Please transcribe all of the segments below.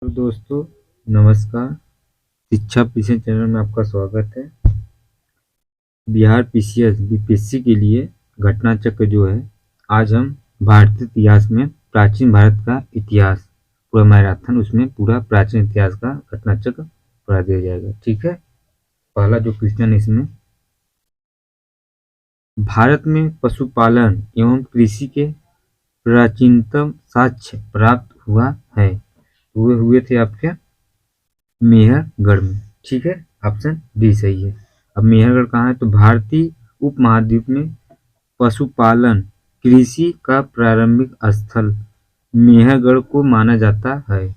तो दोस्तों नमस्कार। शिक्षा पीछे चैनल में आपका स्वागत है। बिहार पीसीएस बीपीएससी के लिए घटना चक्र जो है, आज हम भारतीय इतिहास में प्राचीन भारत का इतिहास पूरा मैराथन, उसमें पूरा प्राचीन इतिहास का घटना चक्र पढ़ा दिया जाएगा। ठीक है। पहला जो क्वेश्चन इसमें, भारत में पशुपालन एवं कृषि के प्राचीनतम साक्ष्य प्राप्त हुआ है। वो हुए थे आपके मेहरगढ़ में। ठीक है, ऑप्शन डी सही है। अब मेहरगढ़ कहाँ है? तो भारतीय उपमहाद्वीप में पशुपालन कृषि का प्रारंभिक स्थल मेहरगढ़ को माना जाता है,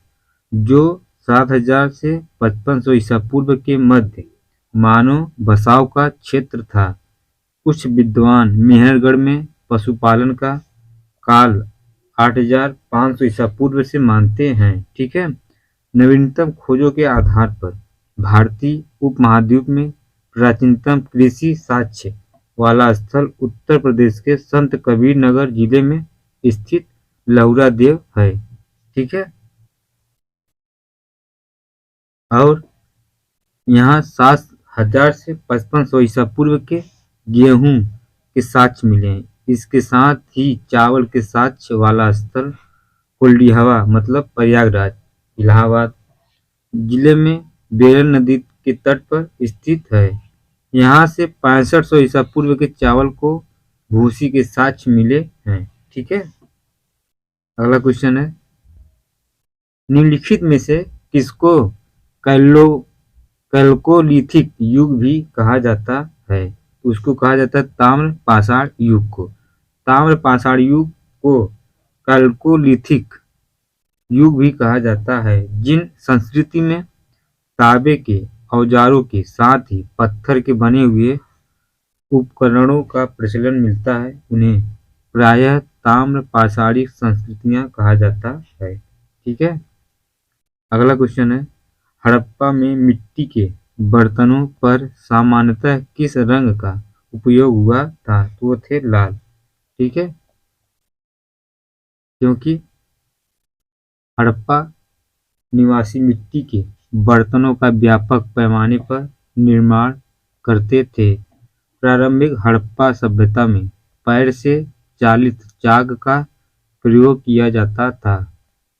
जो 7000 से 5500 ईसा पूर्व के मध्य मानव बसाव का क्षेत्र था। कुछ विद्वान मेहरगढ़ में पशुपालन का काल 8500 ईसा पूर्व से मानते हैं। ठीक है। नवीनतम खोजों के आधार पर भारतीय उपमहाद्वीप में प्राचीनतम कृषि साक्ष्य वाला स्थल उत्तर प्रदेश के संत कबीर नगर जिले में स्थित लहुरा देव है। ठीक है। और यहाँ 7000 से 5500 ईसा पूर्व के गेहूं के साक्ष्य मिले हैं। इसके साथ ही चावल के साक्ष्य वाला स्थल कोल्डिहवा मतलब प्रयागराज इलाहाबाद जिले में बेरन नदी के तट पर स्थित है। यहाँ से 6500 ईसा पूर्व के चावल को भूसी के साक्ष्य मिले हैं। ठीक है। अगला क्वेश्चन है, निम्नलिखित में से किसको कैलो कैल्कोलिथिक युग भी कहा जाता है? उसको कहा जाता है ताम्र पाषाण युग को। ताम्र पाषाण युग को कैल्कोलिथिक युग भी कहा जाता है। जिन संस्कृति में तांबे के औजारों के साथ ही पत्थर के बने हुए उपकरणों का प्रचलन मिलता है, उन्हें प्रायः ताम्र पाषाणिक संस्कृतियां कहा जाता है। ठीक है। अगला क्वेश्चन है, हड़प्पा में मिट्टी के बर्तनों पर सामान्यतः किस रंग का उपयोग हुआ था? तो वो थे लाल। ठीक है। क्योंकि हड़प्पा निवासी मिट्टी के बर्तनों का व्यापक पैमाने पर निर्माण करते थे। प्रारंभिक हड़प्पा सभ्यता में पैर से चालित चाक का प्रयोग किया जाता था।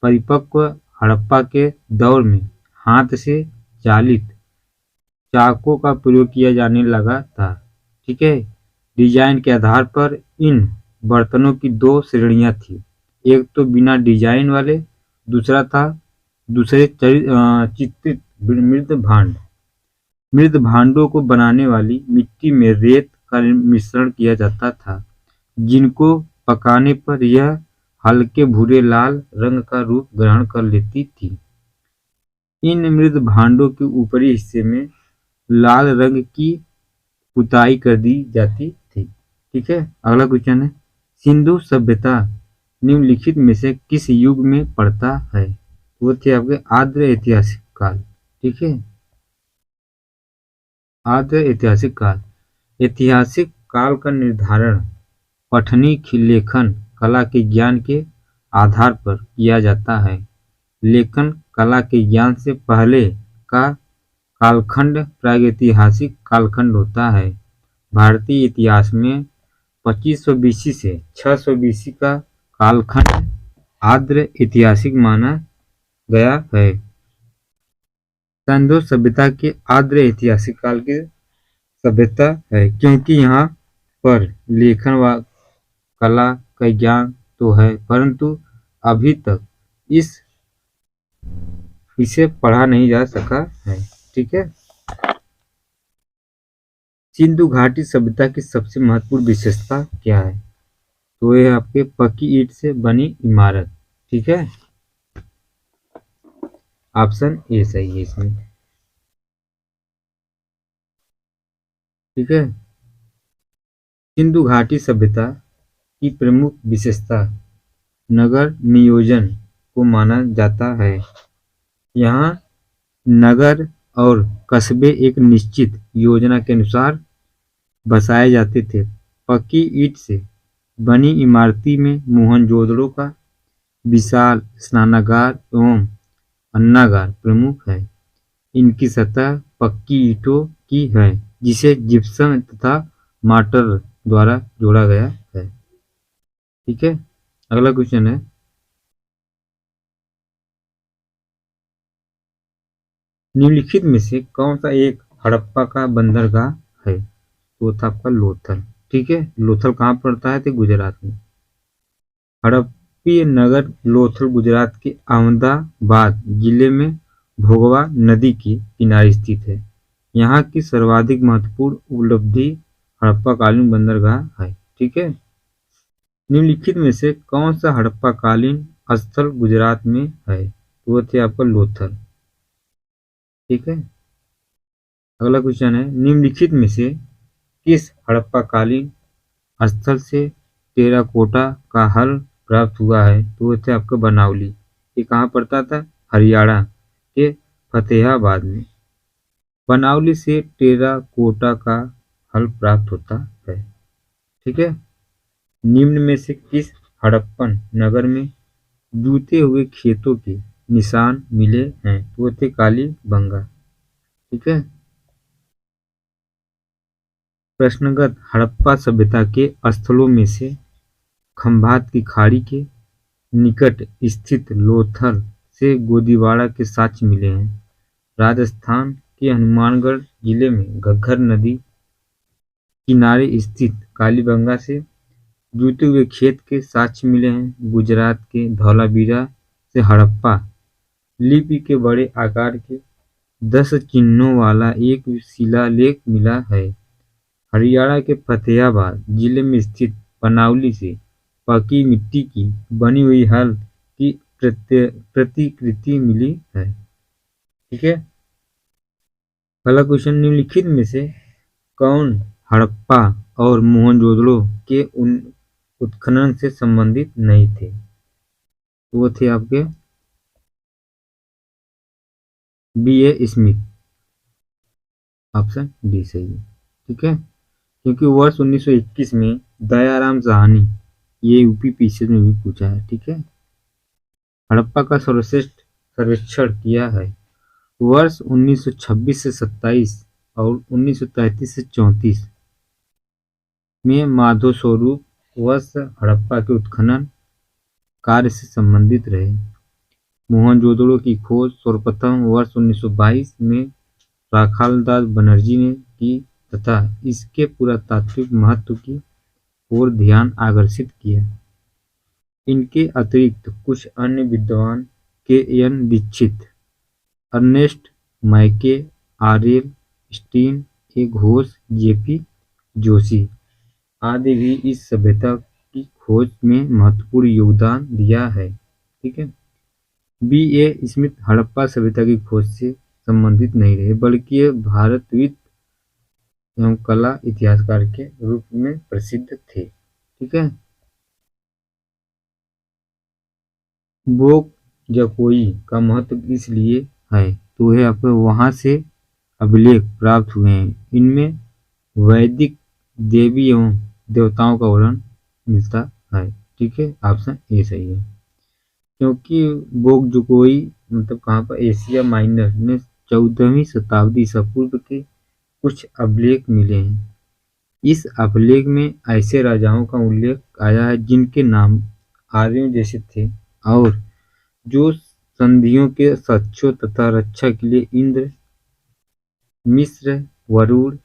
परिपक्व हड़प्पा के दौर में हाथ से चालित चाकों का प्रयोग किया जाने लगा था। ठीक है। डिजाइन के आधार पर इन बर्तनों की दो श्रेणियां थी, एक तो बिना डिजाइन वाले, दूसरे चित्रित मृद भांड। मृद भांडों को बनाने वाली मिट्टी में रेत का मिश्रण किया जाता था, जिनको पकाने पर यह हल्के भूरे लाल रंग का रूप ग्रहण कर लेती थी। इन मृद भांडों के ऊपरी हिस्से में लाल रंग की पुताई कर दी जाती थी। ठीक है। अगला क्वेश्चन है, सिंधु सभ्यता निम्नलिखित में से किस युग में पड़ता है? वो थे आपके आद्र ऐतिहासिक काल। ठीक है। आद्र ऐतिहासिक काल। ऐतिहासिक काल का निर्धारण पठनी लेखन कला के ज्ञान के आधार पर किया जाता है। लेखन कला के ज्ञान से पहले का कालखंड प्रागैतिहासिक कालखंड होता है। भारतीय इतिहास में 2500 बीसी से 600 बीसी का कालखंड आद्र ऐतिहासिक माना गया है। सिंधु सभ्यता के आद्र ऐतिहासिक काल की सभ्यता है, क्योंकि यहाँ पर लेखन व कला का ज्ञान तो है, परंतु अभी तक इसे पढ़ा नहीं जा सका है। ठीक है। सिंधु घाटी सभ्यता की सबसे महत्वपूर्ण विशेषता क्या है? तो ये आपके पक्की ईंट से बनी इमारत। ठीक है। ऑप्शन ए सही है इसमें। ठीक है। सिंधु घाटी सभ्यता की प्रमुख विशेषता नगर नियोजन को माना जाता है। यहाँ नगर और कस्बे एक निश्चित योजना के अनुसार बसाए जाते थे। पक्की ईंट से बनी इमारती में मोहनजोदड़ो का विशाल स्नानागार एवं अन्नागार प्रमुख है। इनकी सतह पक्की ईंटों की है जिसे जिप्सम तथा मार्टर द्वारा जोड़ा गया है। ठीक है, अगला क्वेश्चन है, निम्नलिखित में से कौन सा एक हड़प्पा का बंदरगाह है? तो वो था आपका लोथल। ठीक है, लोथल कहाँ पड़ता है? तो गुजरात में। हड़प्पी नगर लोथल गुजरात के अहमदाबाद जिले में भोगवा नदी के किनारे स्थित है। यहाँ की सर्वाधिक महत्वपूर्ण उपलब्धि हड़प्पाकालीन बंदरगाह है। ठीक है, निम्नलिखित में से कौन सा हड़प्पाकालीन स्थल गुजरात में है? तो वो थे आपका लोथल। ठीक है, अगला क्वेश्चन है, निम्नलिखित में से किस हड़प्पाकालीन स्थल से टेराकोटा का हल प्राप्त हुआ है? तो वो थे आपका बनावली। ये कहाँ पड़ता था? हरियाणा के फतेहाबाद में। बनावली से टेराकोटा का हल प्राप्त होता है। ठीक है, निम्न में से किस हड़प्पन नगर में जूते हुए खेतों के निशान मिले हैं? तो वो थे कालीबंगा। ठीक है, प्रश्नगत हड़प्पा सभ्यता के स्थलों में से खंभात की खाड़ी के निकट स्थित लोथल से गोदीवाड़ा के साक्ष्य मिले हैं। राजस्थान के हनुमानगढ़ जिले में घग्गर नदी किनारे स्थित कालीबंगा से जूते हुए खेत के साक्ष्य मिले हैं। गुजरात के धौलावीरा से हड़प्पा लिपि के बड़े आकार के 10 चिन्हों वाला एक शिलालेख मिला है। हरियाणा के फतेहाबाद जिले में स्थित बनावली से पकी मिट्टी की बनी हुई हल की प्रतिकृति मिली है। ठीक है, अगला क्वेश्चन, निम्नलिखित में से कौन हड़प्पा और मोहनजोदड़ो के उत्खनन से संबंधित नहीं थे? तो वो थे आपके B.A. स्मिथ। ऑप्शन डी सही है। ठीक है, क्योंकि वर्ष 1921 में दयाराम साहनी, ये यूपी पीछे में भी पूछा है। ठीक है, हड़प्पा का सर्वश्रेष्ठ सर्वेक्षण किया है वर्ष 1926 से 27 और 1933 से 34 में माधव स्वरूप वर्ष हड़प्पा के उत्खनन कार्य से संबंधित रहे। मोहनजोदड़ो की खोज सर्वप्रथम वर्ष 1922 में राखालदास बनर्जी ने की तथा इसके पुरातात्विक महत्व की ओर ध्यान आकर्षित किया। इनके अतिरिक्त कुछ अन्य विद्वान के.एन. दीक्षित, अर्नेस्ट मैके, आर.एल. स्टीन, ए. घोष, जे.पी. जोशी आदि भी इस सभ्यता की खोज में महत्वपूर्ण योगदान दिया है। ठीक है, B.A. स्मिथ हड़प्पा सभ्यता की खोज से संबंधित नहीं रहे, बल्कि ये भारतविद एवं कला इतिहासकार के रूप में प्रसिद्ध थे। ठीक है, बोक जकोई का महत्व इसलिए है तो है आपको वहां से अभिलेख प्राप्त हुए हैं। इनमें वैदिक देवी एवं देवताओं का वर्णन मिलता है। ठीक है, ऑप्शन ए सही है, क्योंकि बोकजोकोई मतलब कहाँ पर एशिया माइनर में 14वीं शताब्दी ईसा पूर्व के कुछ अभिलेख मिले हैं। इस अभिलेख में ऐसे राजाओं का उल्लेख आया है जिनके नाम आर्यों जैसे थे और जो संधियों के साक्ष्यों तथा रक्षा के लिए इंद्र, मिस्र, वरुण,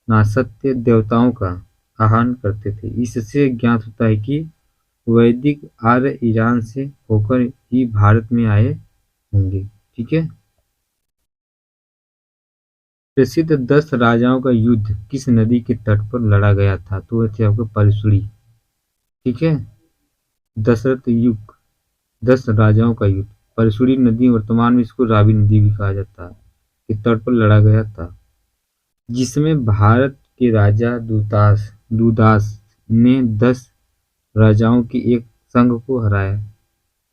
नासत्य देवताओं का आह्वान करते थे। इससे ज्ञात होता है कि वैदिक आर्य ईरान से होकर ही भारत में आए होंगे। ठीक है, प्रसिद्ध 10 राजाओं का युद्ध किस नदी के तट पर लड़ा गया था? तो वह थे आपके परशुड़ी। ठीक है, दशरथ युग 10 राजाओं का युद्ध परशुड़ी नदी, वर्तमान में इसको रावी नदी भी कहा जाता है, के तट पर लड़ा गया था, जिसमें भारत के राजा दुदास ने 10 राजाओं के एक संघ को हराया।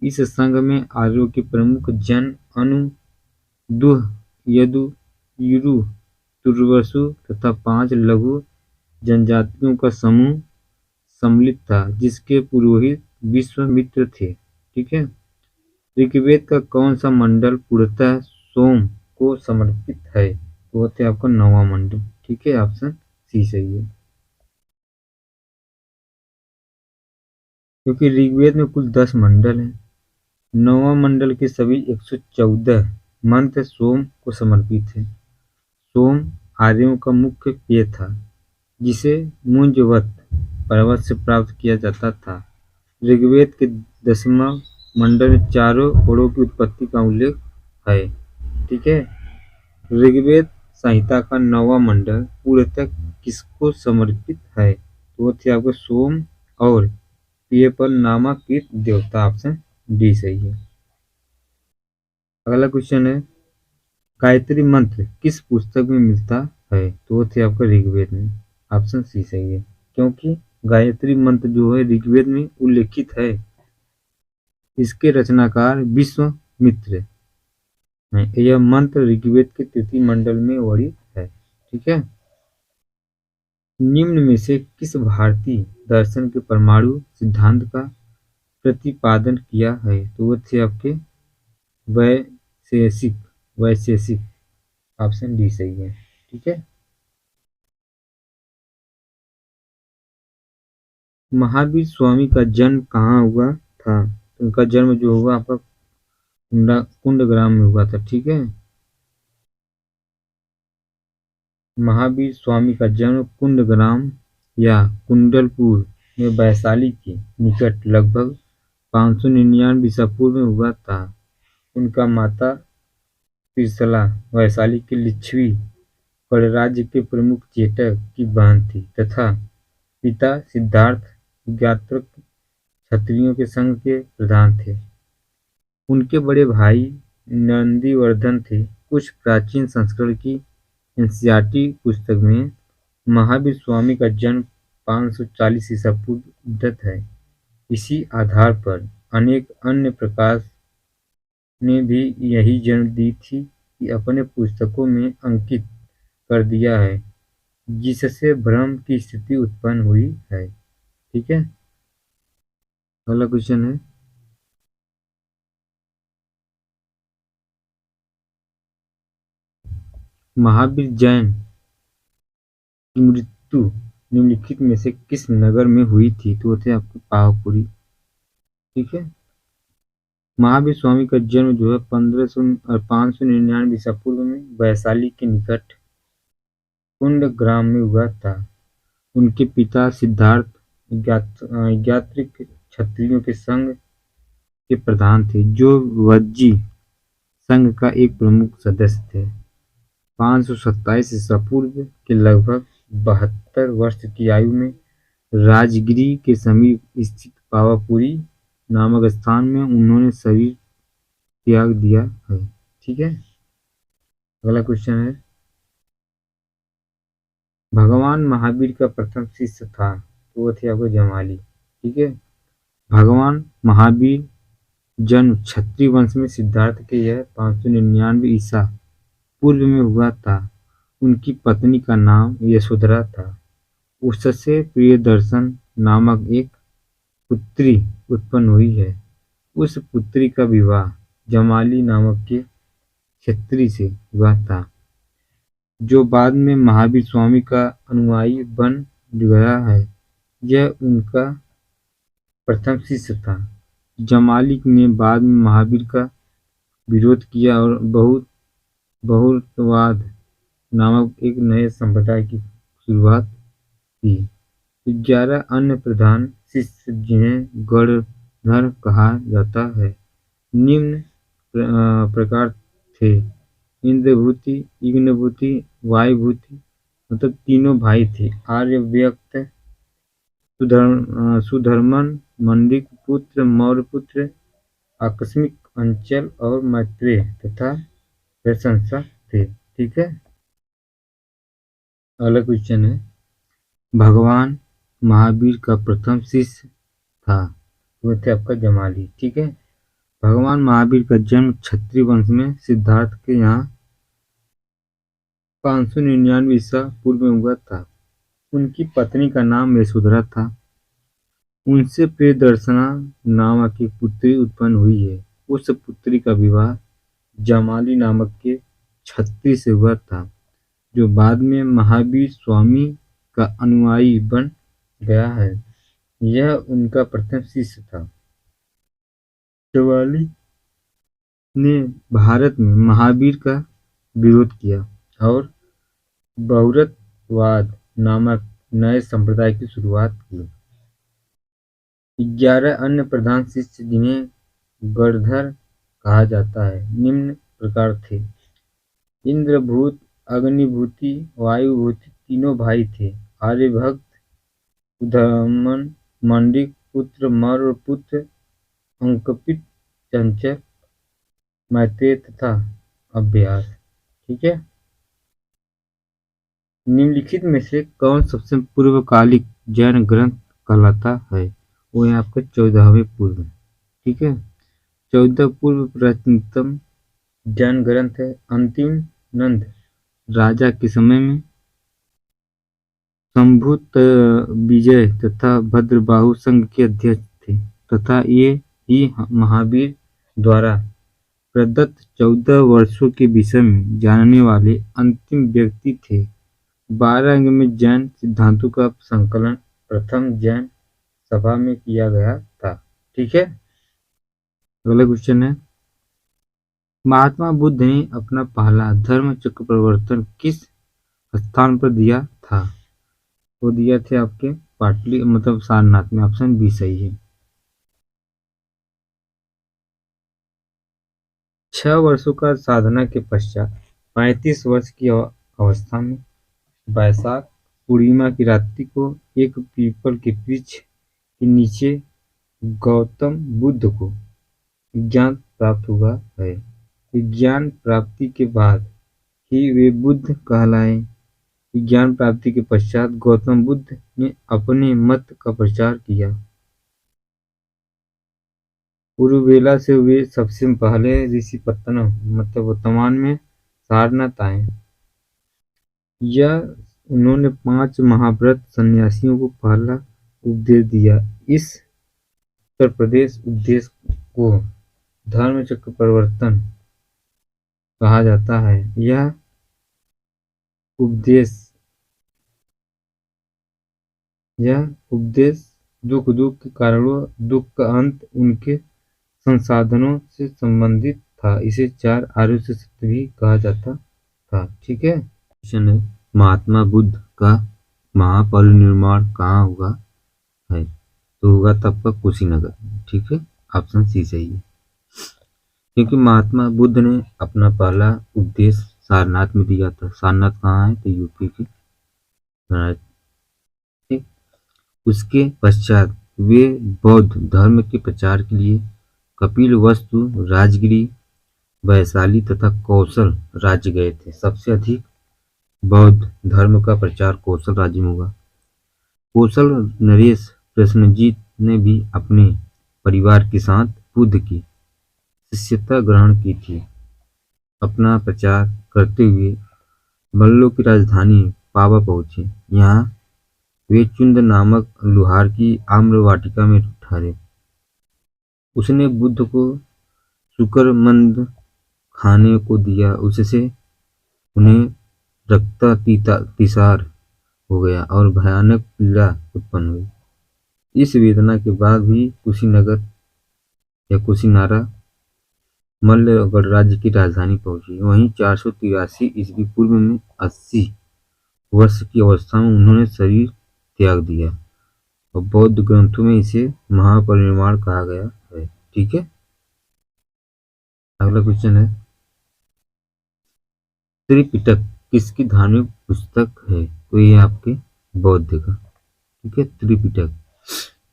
इस संघ में आर्यों के प्रमुख जन अनु, दुह, यदु, युरु, तुर्वसु तथा 5 लघु जनजातियों का समूह सम्मिलित था, जिसके पुरोहित विश्वामित्र थे। ठीक है, ऋग्वेद का कौन सा मंडल पूर्णतः सोम को समर्पित है? तो होते हैं आपका 9वां मंडल। ठीक है, ऑप्शन सी सही है। क्योंकि ऋग्वेद में कुल 10 मंडल हैं। 9वां मंडल के सभी 114 मंत्र सोम को समर्पित हैं। सोम आर्यों का मुख्य पेय था, जिसे मुंजवत पर्वत से प्राप्त किया जाता था। ऋग्वेद के 10वां मंडल में चारों ओरों की उत्पत्ति का उल्लेख है। ठीक है। ऋग्वेद संहिता का 9वां मंडल पूर्णतः किसको समर्पित है? तो वो थे आपको सोम और पेयपल नामक एक देवता। ऑप्शन डी सही है। अगला क्वेश्चन है, गायत्री मंत्र किस पुस्तक में मिलता है? तो वो थे आपका ऋग्वेद में। ऑप्शन सी सही है। क्योंकि गायत्री मंत्र जो है ऋग्वेद में उल्लेखित है। इसके रचनाकार विश्वामित्र हैं। यह मंत्र ऋग्वेद के तृतीय मंडल में वर्णित है। ठीक है। निम्न में से किस भारतीय दर्शन के परमाणु सिद्धांत का प्रतिपादन किया है? तो वो थे आपके वैशेषिक वैशेषिक। ऑप्शन डी सही है। ठीक है। महावीर स्वामी का जन्म कहाँ हुआ था? उनका जन्म जो हुआ आपका कुंडग्राम में हुआ था। ठीक है। महावीर स्वामी का जन्म कुंडग्राम या कुंडलपुर में वैशाली के निकट लगभग 599 ईसा पूर्व में हुआ था। उनका माता त्रिशला वैशाली के लिच्छवी गणराज्य के प्रमुख जेठक की बहन थी तथा पिता सिद्धार्थ ज्ञात्रक क्षत्रियों के संघ के प्रधान थे। उनके बड़े भाई नंदीवर्धन थे। कुछ प्राचीन संस्करण की एनसीईआरटी पुस्तक में महावीर स्वामी का जन्म 540 ईसा पूर्व उद्धृत है। इसी आधार पर अनेक अन्य प्रकाश ने भी यही जन्म दी थी कि अपने पुस्तकों में अंकित कर दिया है, जिससे भ्रम की स्थिति उत्पन्न हुई है। ठीक है। अगला क्वेश्चन है, महावीर जैन की मृत्यु निम्नलिखित में से किस नगर में हुई थी? तो वो थे आपको पावापुरी। ठीक है। महावीर स्वामी का जन्म जो है 599 ईसा पूर्व में वैशाली के निकट कुंडग्राम में हुआ था। उनके पिता सिद्धार्थ ज्ञात्रिक क्षत्रियों के संघ के प्रधान थे, जो वज्जी संघ का एक प्रमुख सदस्य थे। 527 ईसा पूर्व के लगभग 72 वर्ष की आयु में राजगिरी के समीप स्थित पावापुरी नामक स्थान में उन्होंने शरीर त्याग दिया है। ठीक है। अगला क्वेश्चन है, भगवान महावीर का प्रथम शिष्य था? तो वो थे आपको जमाली। ठीक है। भगवान महावीर जन्म क्षत्रिय वंश में सिद्धार्थ के यह 599 ईसा पूर्व में हुआ था। उनकी पत्नी का नाम यशोधरा था। उससे प्रियदर्शन नामक एक पुत्री उत्पन्न हुई है। उस पुत्री का विवाह जमाली नामक के क्षत्रिय से हुआ था, जो बाद में महावीर स्वामी का अनुयायी बन गया है। यह उनका प्रथम शिष्य था। जमाली ने बाद में महावीर का विरोध किया और बहुत्ववाद नामक एक नए संप्रदाय की शुरुआत की। 11 अन्य प्रधान शिष्य, जिन्हें गणधर कहा जाता है, निम्न प्रकार थे। इंद्रभूति, यज्ञभूति, वायुभूति, मतलब तीनों भाई थे। आर्यव्यक्त, सुधर्मन, मंडिक पुत्र, मौर्यपुत्र, आकस्मिक, अंचल और मैत्रेय तथा प्रशंसा थे। ठीक है। अगला क्वेश्चन है, भगवान महावीर का प्रथम शिष्य था? वो थे आपका जमाली। ठीक है। भगवान महावीर का जन्म क्षत्रिय वंश में सिद्धार्थ के यहाँ 599 ईसा पूर्व में हुआ था। उनकी पत्नी का नाम यशोधरा था। उनसे प्रियदर्शना नामक एक पुत्री उत्पन्न हुई है। उस पुत्री का विवाह जमाली नामक के छत्री से हुआ था, जो बाद में महावीर स्वामी का अनुयायी बन गया है। यह उनका प्रथम शिष्य था। जमाली ने भारत में महावीर का विरोध किया और बहुरतवाद नामक नए संप्रदाय की शुरुआत की। 11 अन्य प्रधान शिष्य, जिन्हें गणधर कहा जाता है, निम्न प्रकार थे। इंद्रभूत, अग्निभूति, वायुभूति तीनों भाई थे। आर्यभट्ट, सुधमन, मंडिक पुत्र, मौर्य पुत्र, अंकपित, चंचल, मैत्रेय तथा अभ्यास। ठीक है। निम्नलिखित में से कौन सबसे पूर्वकालिक जैन ग्रंथ कहलाता है? वो है आपका 14वें पूर्व। ठीक है। 14 पूर्व प्राचीनतम जैन ग्रंथ है। अंतिम नंद राजा के समय में शंभु विजय तथा भद्रबाहु संघ के अध्यक्ष थे तथा ये ही महावीर द्वारा प्रदत्त 14 वर्षों के विषय में जानने वाले अंतिम व्यक्ति थे। 12 अंग में जैन सिद्धांतों का संकलन प्रथम जैन सभा में किया गया था। ठीक है। अगला क्वेश्चन है, महात्मा बुद्ध ने अपना पहला धर्म चक्र प्रवर्तन किस स्थान पर दिया था? वो दिया थे आपके पाटली मतलब सारनाथ में। ऑप्शन बी सही है। 6 वर्षों का साधना के पश्चात 35 वर्ष की अवस्था में वैशाख पूर्णिमा की रात्रि को एक पीपल के वृक्ष के नीचे गौतम बुद्ध को ज्ञान प्राप्त हुआ है। ज्ञान प्राप्ति के बाद ही वे बुद्ध कहलाए। ज्ञान प्राप्ति के पश्चात गौतम बुद्ध ने अपने मत का प्रचार किया। उरुवेला से वे सबसे पहले ऋषिपत्तनम मतलब वर्तमान में सारनाथ आए। यह उन्होंने 5 महाव्रत सन्यासियों को पहला उपदेश दिया। इस उत्तर प्रदेश उपदेश को धर्म चक्र प्रवर्तन कहा जाता है। यह उपदेश दुख के कारणों, दुख का अंत, उनके संसाधनों से संबंधित था। इसे 4 आर्यों से सत्य भी कहा जाता था। ठीक है। क्वेश्चन है, महात्मा बुद्ध का महापरिनिर्वाण कहाँ हुआ है? तो हुआ था आपका कुशीनगर। ठीक है। ऑप्शन सी सही है, क्योंकि महात्मा बुद्ध ने अपना पहला उपदेश सारनाथ में दिया था। सारनाथ कहाँ है? तो यूपी की। उसके पश्चात वे बौद्ध धर्म के प्रचार के लिए कपिलवस्तु, राजगिरी, वैशाली तथा कौशल राज्य गए थे। सबसे अधिक बौद्ध धर्म का प्रचार कौशल राज्य में हुआ। कौशल नरेश प्रसेनजीत ने भी अपने परिवार के साथ बुद्ध की शिष्यता ग्रहण की थी। अपना प्रचार करते हुए मल्लों की राजधानी पावा पहुंचे। यहाँ वे चुंद नामक लुहार की आम्र वाटिका में ठहरे। उसने बुद्ध को शुक्रमंद खाने को दिया। उससे उन्हें रक्तातिसार हो गया और भयानक पीड़ा उत्पन्न हुई। इस वेदना के बाद भी कुशीनगर या कुशीनारा मल्ल गणराज्य की राजधानी पहुंची। वहीं 483 ईस्वी पूर्व में 80 वर्ष की अवस्था में उन्होंने शरीर त्याग दिया और बौद्ध ग्रंथों में इसे महापरिनिर्वाण कहा गया है। ठीक है। अगला क्वेश्चन है, त्रिपिटक किसकी धार्मिक पुस्तक है? तो ये आपके बौद्ध का। ठीक है।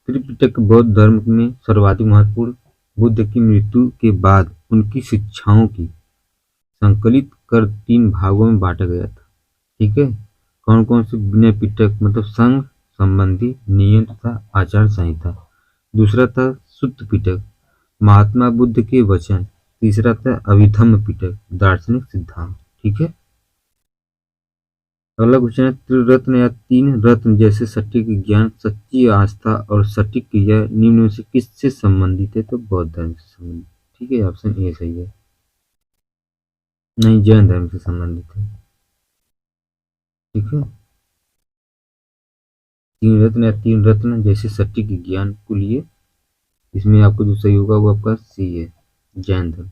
त्रिपिटक बौद्ध धर्म में सर्वाधिक महत्वपूर्ण बुद्ध की मृत्यु के बाद उनकी शिक्षाओं की संकलित कर 3 भागों में बांटा गया था। ठीक है। कौन कौन से? विनय पिटक मतलब संघ संबंधी नियम तथा आचार संहिता। दूसरा था सुत्त पिटक, महात्मा बुद्ध के वचन। तीसरा था अभिधम्म पिटक, दार्शनिक सिद्धांत। ठीक है। अगला क्वेश्चन है, त्रिरत्न या 3 रत्न जैसे सटीक ज्ञान, सच्ची आस्था और सटीक क्रिया निम्न में से किससे संबंधित है? तो बौद्ध धर्म से संबंधित। ठीक है, ऑप्शन ए सही है। नहीं, जैन धर्म से संबंधित है। ठीक है, तीन रत्न या तीन रत्न जैसे सटीक ज्ञान को लिए, इसमें आपको जो सही होगा वो आपका सी है, जैन धर्म।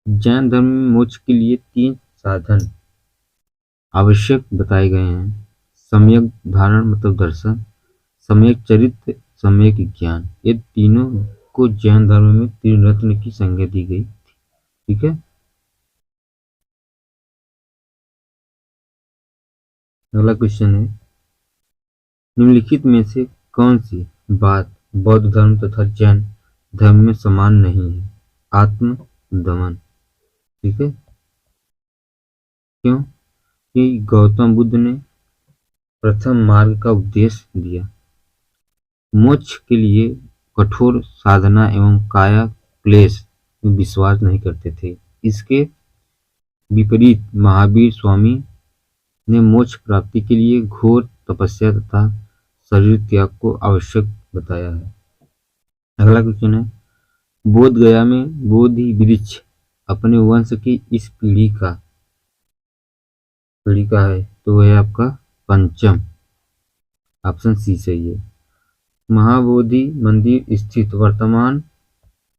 जैन धर्म में मोक्ष के लिए तीन साधन आवश्यक बताए गए हैं। सम्यक धारण मतलब दर्शन, सम्यक चरित्र, सम्यक ज्ञान। ये तीनों को जैन धर्म में तीन रत्न की संज्ञा दी गई। ठीक है, अगला क्वेश्चन है, निम्नलिखित में से कौन सी बात बौद्ध धर्म तथा जैन धर्म में समान नहीं है? आत्म दमन। ठीक है, क्यों? कि गौतम बुद्ध ने प्रथम मार्ग का उपदेश दिया। मोक्ष के लिए कठोर साधना एवं काया क्लेश में विश्वास नहीं करते थे। इसके विपरीत महावीर स्वामी ने मोक्ष प्राप्ति के लिए घोर तपस्या तथा शरीर त्याग को आवश्यक बताया है। अगला क्वेश्चन है, बोध गया में बोधि वृक्ष अपने वंश की इस पीढ़ी का है, तो वह है आपका पंचम, ऑप्शन सी सही है। महाबोधि मंदिर स्थित वर्तमान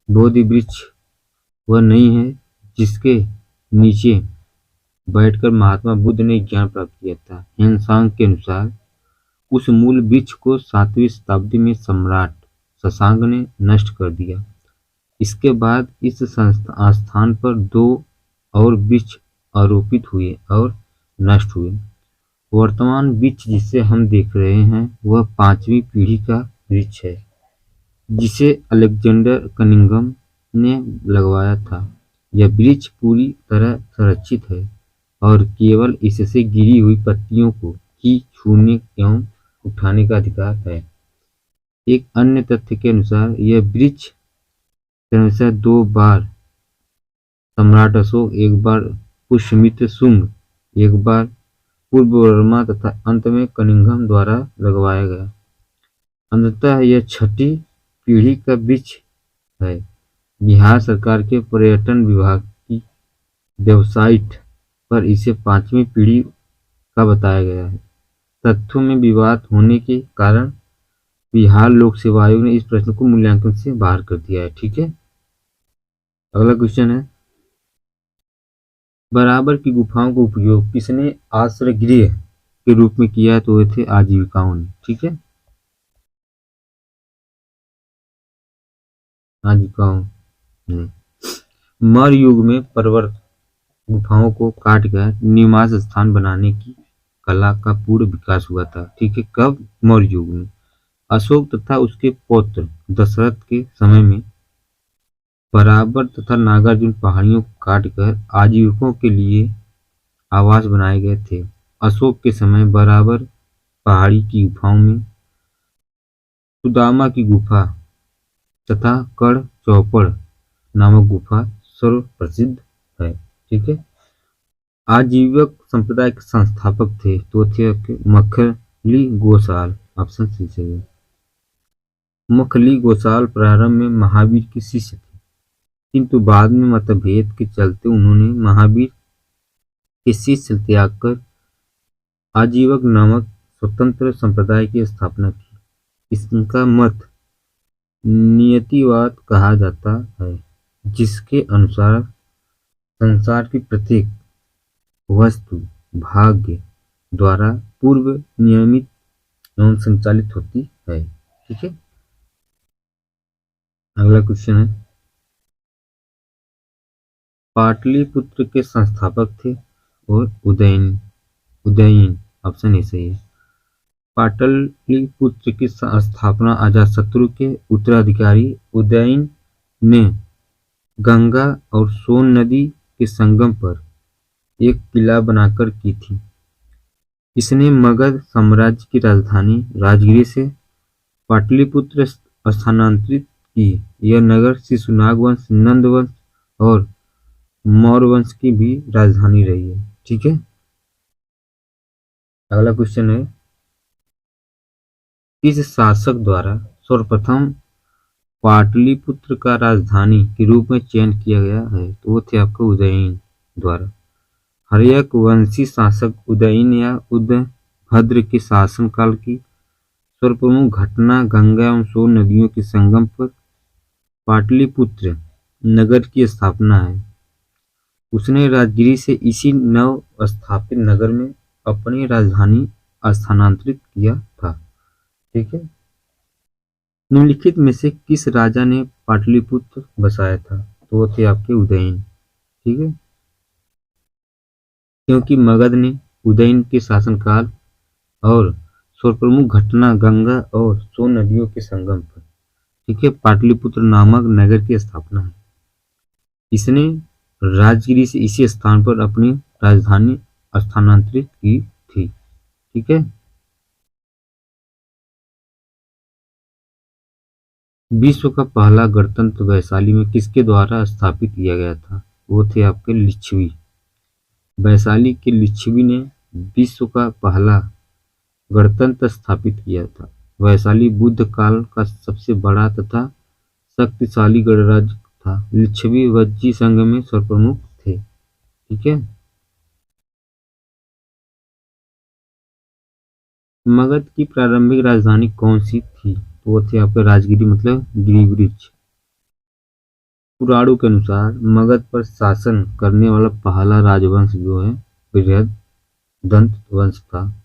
बोधि वृक्ष वह नहीं है जिसके नीचे बैठकर महात्मा बुद्ध ने ज्ञान प्राप्त किया था। ह्वेन-त्सांग के अनुसार उस मूल वृक्ष को 7वीं शताब्दी में सम्राट शशांक ने नष्ट कर दिया। इसके बाद इस स्थान पर दो और वृक्ष आरोपित हुए और नष्ट हुए। वर्तमान वृक्ष जिसे हम देख रहे हैं वह 5वीं पीढ़ी का वृक्ष है, जिसे अलेक्जेंडर कनिंघम ने लगवाया था। यह वृक्ष पूरी तरह संरक्षित है और केवल इससे गिरी हुई पत्तियों को ही छूने एवं उठाने का अधिकार है। एक अन्य तथ्य के अनुसार यह वृक्ष क्रमशः 2 बार सम्राट अशोक, एक बार पुष्यमित्र शुंग, एक बार पुर्ववर्मा तथा अंत में कनिंघम द्वारा लगवाया गया। अंततः यह 6ठी पीढ़ी का वृक्ष है। बिहार सरकार के पर्यटन विभाग की वेबसाइट पर इसे 5वीं पीढ़ी का बताया गया है। तथ्यों में विवाद होने के कारण बिहार लोक सेवा आयोग ने इस प्रश्न को मूल्यांकन से बाहर कर दिया है। ठीक है, अगला क्वेश्चन है, बराबर की गुफाओं का उपयोग किसने आश्रय गृह के रूप में किया है? तो वे थे आजीविकाओं ने। ठीक है, आजीविकाओं ने मौर्य युग में पर्वत गुफाओं को काटकर निवास स्थान बनाने की कला का पूर्ण विकास हुआ था। ठीक है, कब? मौर्य युग में। अशोक तथा उसके पौत्र दशरथ के समय में बराबर तथा नागार्जुन पहाड़ियों को काटकर आजीविकों के लिए आवास बनाए गए थे। अशोक के समय बराबर पहाड़ी की गुफाओं में सुदामा की गुफा तथा कड़ चौपड़ नामक गुफा सर्वप्रसिद्ध है। ठीक है, आजीवक संप्रदाय के संस्थापक थे तो थे मखली गोसाल, ऑप्शन सी सही है। मखली गोसाल प्रारंभ में महावीर के शिष्य थे, किंतु बाद में मतभेद के चलते उन्होंने महावीर के शिष्य त्याग कर आजीवक नामक स्वतंत्र संप्रदाय की स्थापना की। इसका मत नियतिवाद कहा जाता है, जिसके अनुसार संसार की प्रत्येक वस्तु भाग्य द्वारा पूर्व नियमित एवं संचालित होती है। ठीक है, अगला क्वेश्चन है, पाटलिपुत्र के संस्थापक थे और उदयन, ऑप्शन ए सही है। पाटलिपुत्र की स्थापना अजातशत्रु के उत्तराधिकारी उदयन ने गंगा और सोन नदी के संगम पर एक किला बनाकर की थी। इसने मगध साम्राज्य की राजधानी राजगिरी से पाटलिपुत्र स्थानांतरित की। यह नगर शिशुनाग वंश, नंद वंश और मौर्य वंश की भी राजधानी रही है। ठीक है, अगला क्वेश्चन है, किस शासक द्वारा सर्वप्रथम पाटलिपुत्र का राजधानी के रूप में चयन किया गया है? तो वो थे आपका उदयन द्वारा। हर्यक वंशी शासक उदयन या उदभद्र के शासनकाल की सर्वप्रमुख घटना गंगा एवं सोन नदियों के संगम पर पाटलिपुत्र नगर की स्थापना है। उसने राजगिरी से इसी नव स्थापित नगर में अपनी राजधानी स्थानांतरित किया था। ठीक है। निम्नलिखित में से किस राजा ने पाटलिपुत्र बसाया था? तो वो थे आपके उदयन। ठीक है। क्योंकि मगध ने उदयन के शासनकाल और सर्वप्रमुख घटना गंगा और सोन नदियों के संगम पर, ठीक है, पाटलिपुत्र नामक नगर की स्थापना है। इसने राजगिरी से इसी स्थान पर अपनी राजधानी स्थानांतरित की थी। ठीक है। विश्व का पहला गणतंत्र वैशाली में किसके द्वारा स्थापित किया गया था? वो थे आपके लिच्छवी। वैशाली के लिच्छवी ने विश्व का पहला गणतंत्र स्थापित किया था। वैशाली बुद्ध काल का सबसे बड़ा तथा शक्तिशाली गणराज्य था। लिच्छवी वज्जी संघ में सर्वप्रमुख थे। ठीक है। मगध की प्रारंभिक राजधानी कौन सी थी? तो वो थे आपके राजगिरी, मतलब गिरिवृक्ष। पुराणों के अनुसार मगध पर शासन करने वाला पहला राजवंश जो है बृहदंत वंश था।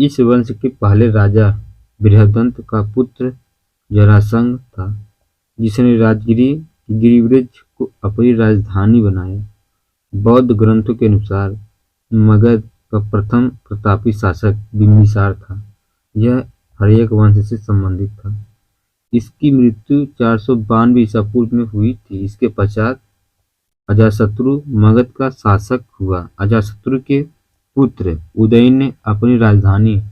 इस वंश के पहले राजा बृहदंत का पुत्र जरासंध था, जिसने राजगिरी गिरिवृक्ष को अपनी राजधानी बनाया। बौद्ध ग्रंथों के अनुसार मगध का प्रथम प्रतापी शासक बिंबिसार था। यह हर्यक वंश से संबंधित था। इसकी मृत्यु 492 ईसा पूर्व में हुई थी। इसके पश्चात अजातशत्रु मगध का शासक हुआ। अजातशत्रु के पुत्र उदयन ने अपनी राजधानी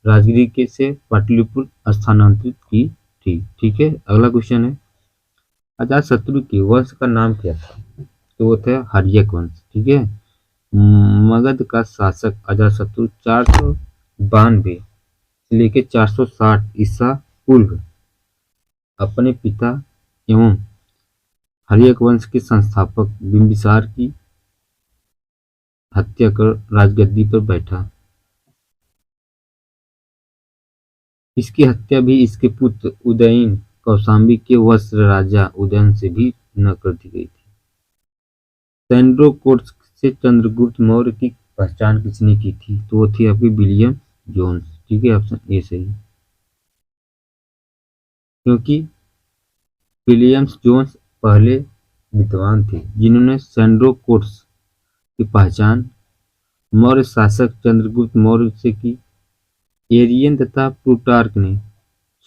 राजगिरी के से पाटलिपुत्र स्थानांतरित की थी। ठीक है। अगला क्वेश्चन है, अजातशत्रु के वंश का नाम क्या था? तो वो था हर्यक वंश। ठीक है। मगध का शासक अजातशत्रु 492 से लेकर 460 ईसा पूर्व अपने पिता एवं हर्यक वंश के संस्थापक बिंबिसार की हत्या कर राजगद्दी पर बैठा। इसकी हत्या भी इसके पुत्र उदयन कौशाम्बी के वंश राजा उदयन से भी न कर दी गई थी। सैंड्रो-कोर्ट्स से चंद्रगुप्त मौर्य की पहचान किसने की थी? तो वो थी आपकी विलियम जोन्स। ठीक है। ऑप्शन ए सही। क्योंकि विलियम्स जोन्स पहले विद्वान थे जिन्होंने सैंड्रो-कोर्ट्स की पहचान मौर्य शासक चंद्रगुप्त मौर्य से की। एरियन तथा प्लूटार्क ने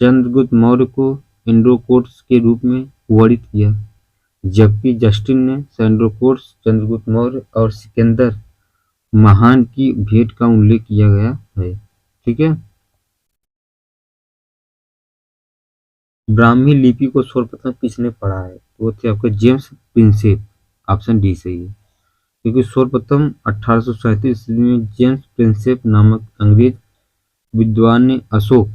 चंद्रगुप्त मौर्य को एंड्रोकोर्ट्स के रूप में वर्णित किया, जबकि जस्टिन ने सैंड्रोकोर्ट्स, चंद्रगुप्त मौर्य और सिकंदर महान की भेंट का उल्लेख किया गया है। ठीक है। ब्राह्मी लिपि को सर्वप्रथम किसने पढ़ा है? वो थे आपके जेम्स प्रिंसेप। ऑप्शन डी सही है। क्योंकि सर्वप्रथम 1837 ईस्वी में जेम्स प्रिंसेप नामक अंग्रेज विद्वान ने अशोक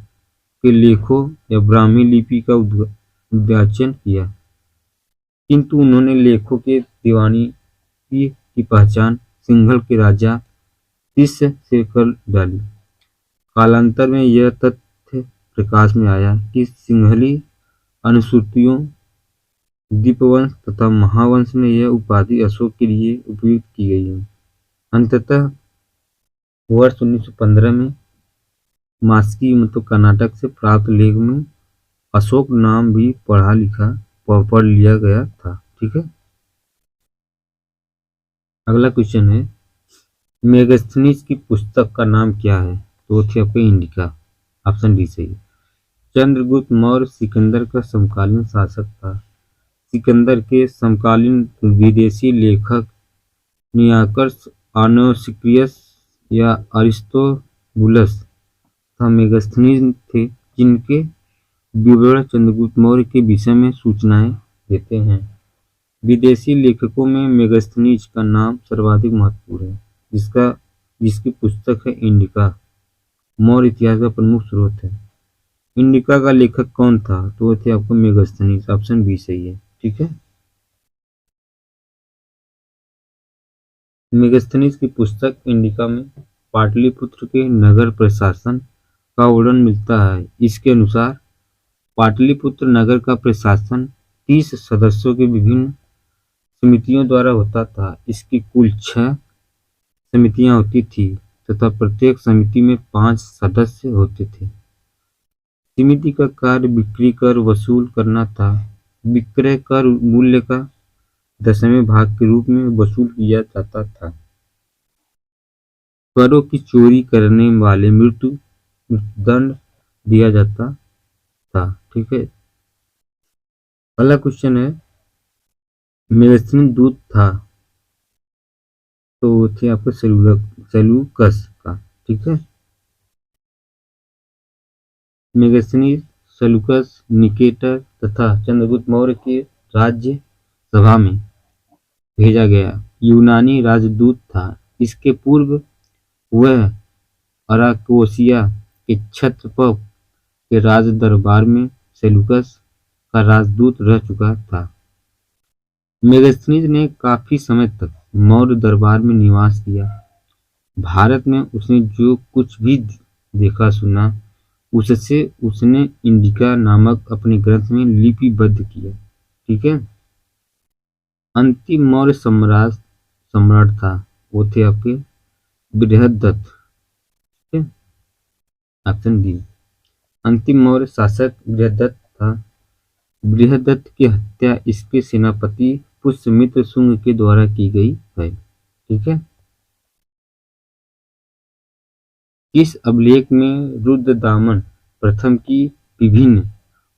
के लेखों या ब्राह्मी लिपि का उद्वाचन किया, किंतु उन्होंने लेखों के दीवानी की पहचान सिंघल के राजा तिस्य से कर डाली। कालांतर में यह तथ्य प्रकाश में आया कि सिंघली अनुश्रुतियों, दीपवंश तथा महावंश में यह उपाधि अशोक के लिए उपयुक्त की गई है। अंततः वर्ष 1915 में मास्की, मतलब कर्नाटक से प्राप्त लेख में अशोक नाम भी पढ़ लिया गया था। ठीक है। अगला क्वेश्चन है, मेगास्थनीज की पुस्तक का नाम क्या है? तो थे आपके इंडिका। ऑप्शन डी सही। चंद्रगुप्त मौर्य सिकंदर का समकालीन शासक था। सिकंदर के समकालीन विदेशी लेखक नियाकर्स, आनोसिक्रियस या अरिस्तोबुलस तथा मेगास्थनीज थे, जिनके विवरण चंद्रगुप्त मौर्य के विषय में सूचनाएं देते हैं। विदेशी लेखकों में मेगास्थनीज का नाम सर्वाधिक महत्वपूर्ण है, जिसकी पुस्तक है इंडिका, मौर्य इतिहास का प्रमुख स्रोत है। इंडिका का लेखक कौन था? तो वो थे आपको मेगास्थनीज। ऑप्शन बी सही है। ठीक है। मेगास्थनीज की पुस्तक इंडिका में पाटलिपुत्र के नगर प्रशासन का वर्णन मिलता है। इसके अनुसार पाटलिपुत्र नगर का प्रशासन 30 सदस्यों की विभिन्न समितियों द्वारा होता था। इसकी कुल 6 समितियां होती थी तथा प्रत्येक समिति में 5 सदस्य होते थे। समिति का कार्य बिक्री कर वसूल करना था। विक्रय कर मूल्य का 10वें भाग के रूप में वसूल किया जाता था। करों की चोरी करने वाले मृत्युदंड दिया जाता था। ठीक है। अगला क्वेश्चन है, मेगास्थनीज दूत था तो वो थे आपको सेल्यूकस का। ठीक है। मेगास्थनीज सेल्यूकस निकेटर तथा चंद्रगुप्त मौर्य के राज्य सभा में भेजा गया यूनानी राजदूत था। इसके पूर्व वह अराकोसिया के क्षत्रप के राज दरबार में सेल्यूकस का राजदूत रह चुका था। मेगास्थनीज ने काफी समय तक मौर्य दरबार में निवास किया। भारत में उसने जो कुछ भी देखा सुना उससे उसने इंडिका नामक अपने ग्रंथ में लिपिबद्ध किया। ठीक है। अंतिम मौर्य सम्राट था वो थे आपके बृहद्रथ। ठीक है। Option D. अंतिम मौर्य शासक बृहद्रथ था। बृहद्रथ की हत्या इसके सेनापति पुष्यमित्र शुंग के द्वारा की गई है। ठीक है। इस अभिलेख में रुद्रदामन प्रथम की विभिन्न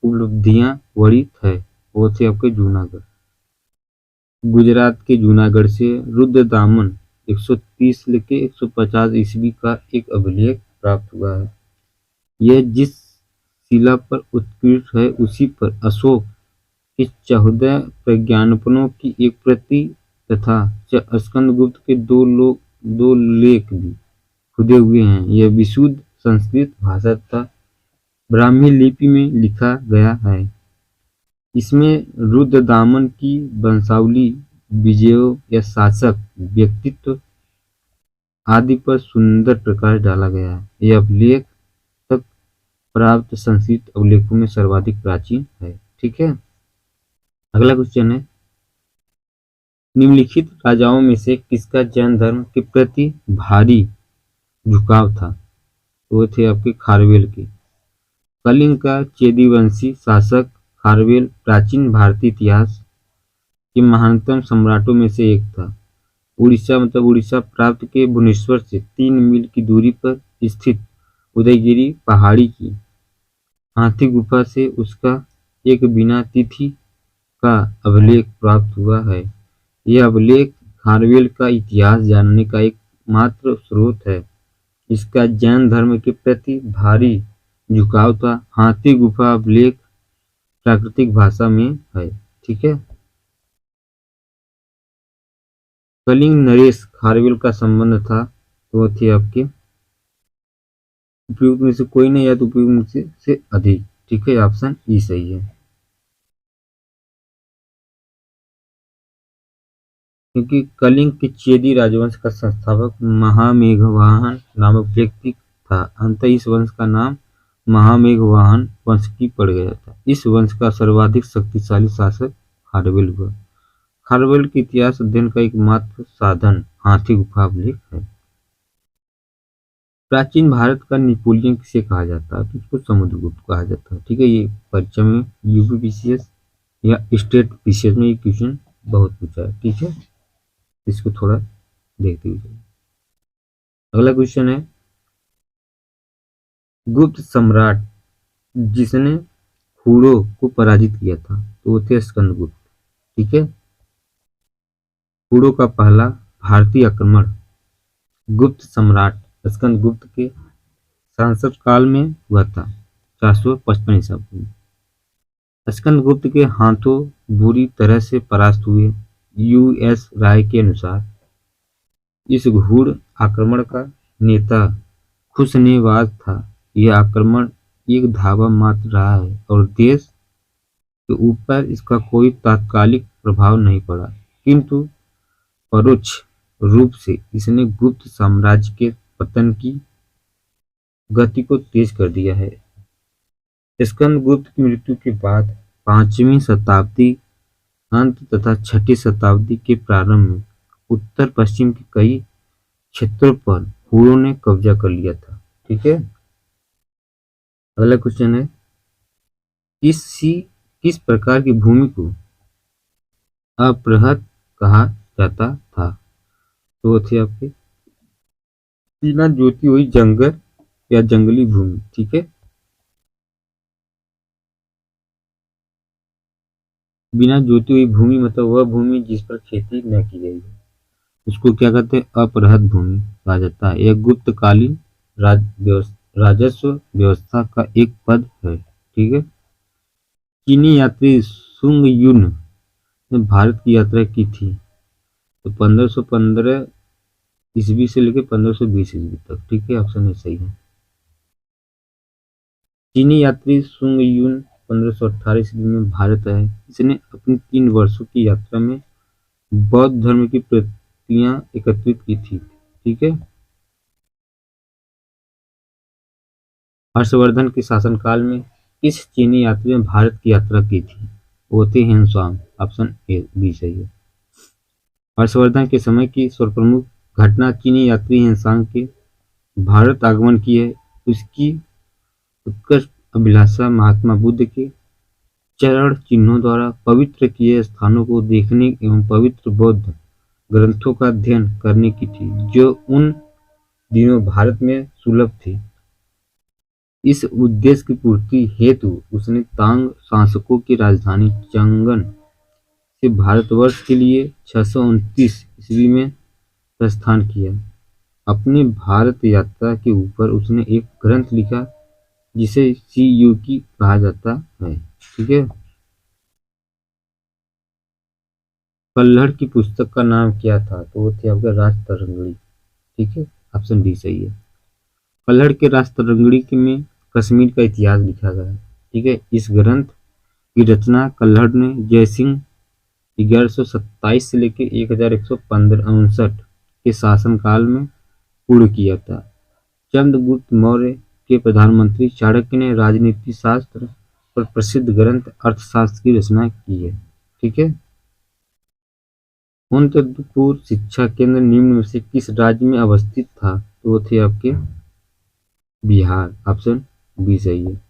उपलब्धियां वर्णित है। वो थे आपके जूनागढ़। गुजरात के जूनागढ़ से रुद्रदामन 130 लेके 150 ईस्वी का एक अभिलेख प्राप्त हुआ है। यह जिस शिला पर उत्कीर्ण है उसी पर अशोक के 14 प्रज्ञापनों की एक प्रति तथा स्कंदगुप्त के दो लेख भी खुदे हुए हैं। यह विशुद्ध संस्कृत भाषा तथा ब्राह्मी लिपि में लिखा गया है। इसमें रुद्रदामन की वंशावली, विजयों या शासक व्यक्तित्व आदि पर सुंदर प्रकाश डाला गया है। यह अभिलेख तक प्राप्त संस्कृत अभिलेखों में सर्वाधिक प्राचीन है। ठीक है। अगला क्वेश्चन है, निम्नलिखित राजाओं में से किसका जैन धर्म के प्रति भारी झुकाव था? तो वो थे आपके खारवेल के। कलिंग का चेदीवंशी शासक खारवेल प्राचीन भारतीय इतिहास के महानतम सम्राटों में से एक था। उड़ीसा प्रांत के भुवनेश्वर से 3 मील की दूरी पर स्थित उदयगिरी पहाड़ी की हाथी गुफा से उसका एक बिना तिथि का अभिलेख प्राप्त हुआ है। यह अभिलेख खारवेल का इतिहास जानने का एक मात्र स्रोत है। इसका जैन धर्म के प्रति भारी झुकाव था। हाथी गुफा अभिलेख प्राकृतिक भाषा में है। ठीक है। कलिंग नरेश खारवेल का संबंध था तो वो थे आपके उपयुक्त में से कोई नहीं या तो उपयुक्त में से अधिक। ठीक है। ऑप्शन ई सही है। क्योंकि कलिंग के चेदी राजवंश का संस्थापक महामेघवाहन नामक व्यक्ति था। अंततः इस वंश का नाम महामेघवाहन वंश की पड़ गया था। इस वंश का सर्वाधिक शक्तिशाली शासक खारवेल हुआ। खारवेल के इतिहास अध्ययन का एकमात्र साधन हाथी गुफा अभिलेख है। प्राचीन भारत का नेपोलियन किसे कहा जाता है? तो उसको समुद्रगुप्त कहा जाता है। ठीक है। ये परीक्षा में यूपीपीसीएस या स्टेट पीसीएस में ये क्वेश्चन बहुत पूछा है। ठीक है। इसको थोड़ा देखते हुए। अगला क्वेश्चन है, गुप्त सम्राट जिसने हुड़ों को पराजित किया था तो वो थे स्कंदगुप्त। ठीक है। हुड़ों का पहला भारतीय आक्रमण गुप्त सम्राट स्कंदगुप्त के शासक काल में हुआ था 455 ईसा पूर्व। स्कंदगुप्त के हाथों बुरी तरह से परास्त हुए। यूएस राय के अनुसार इस गूढ़ आक्रमण का नेता खुशनेवाज था। यह आक्रमण एक धावा मात्र रहा है और देश के ऊपर इसका कोई तात्कालिक प्रभाव नहीं पड़ा, किंतु परोक्ष रूप से इसने गुप्त साम्राज्य के पतन की गति को तेज कर दिया है। स्कंदगुप्त की मृत्यु के बाद 5वीं शताब्दी अंत तथा 6ठी शताब्दी के प्रारंभ में उत्तर पश्चिम के कई क्षेत्रों पर हुनों ने कब्जा कर लिया था। ठीक है, अगला क्वेश्चन है किस प्रकार की भूमि को अपृहत कहा जाता था? तो वो थे आपके बिना जोती हुई जंगल या जंगली भूमि। ठीक है, बिना जोती हुई भूमि मतलब वह भूमि जिस पर खेती न की गई है, उसको क्या कहते हैं? अपृहत भूमि कहा जाता है। यह गुप्तकालीन राजस्व व्यवस्था का एक पद है। ठीक है, चीनी यात्री सुंग युन ने भारत की यात्रा की थी तो 1515 ईस्वी से लेकर 1520 ईस्वी तक। ठीक है, ऑप्शन ए सही है। चीनी यात्री सुंग युन 1518 ईस्वी में भारत आए। इसने अपनी 3 वर्षों की यात्रा में बौद्ध धर्म की प्रतियां एकत्रित की थी। ठीक है, हर्षवर्धन के शासनकाल में किस चीनी यात्री ने भारत की यात्रा की थी? वो थे हेनसांग। ऑप्शन ए बी सही है। हर्षवर्धन के समय की सर्वप्रमुख घटना चीनी यात्री हेनसांग के भारत आगमन की है। उसकी उत्कृष्ट अभिलाषा महात्मा बुद्ध के चरण चिन्हों द्वारा पवित्र किए स्थानों को देखने एवं पवित्र बौद्ध ग्रंथों का अध्ययन करने की थी, जो उन दिनों भारत में सुलभ थे। इस उद्देश्य की पूर्ति हेतु उसने तांग शासकों की राजधानी चंगन से भारतवर्ष के लिए 629 ईस्वी में प्रस्थान किया। अपनी भारत यात्रा के ऊपर उसने एक ग्रंथ लिखा जिसे सीयूकी कहा जाता है। ठीक है, कल्हड़ की पुस्तक का नाम क्या था? तो वो थे आपका राजतरंगिणी। ठीक है, ऑप्शन डी सही है। कल्हड़ के राजतरंगिणी में कश्मीर का इतिहास लिखा गया है। ठीक है, इस ग्रंथ की रचना कल्हड़ ने जयसिंह 1127 से लेकर 1159 के शासनकाल में पूर्ण किया था। चंद्रगुप्त मौर्य के प्रधानमंत्री चाणक्य ने राजनीति शास्त्र पर प्रसिद्ध ग्रंथ अर्थशास्त्र की रचना की है। ठीक है, उदयपुर शिक्षा केंद्र निम्न में से किस राज्य में अवस्थित था? तो वो थे आपके बिहार। ऑप्शन बी सही है।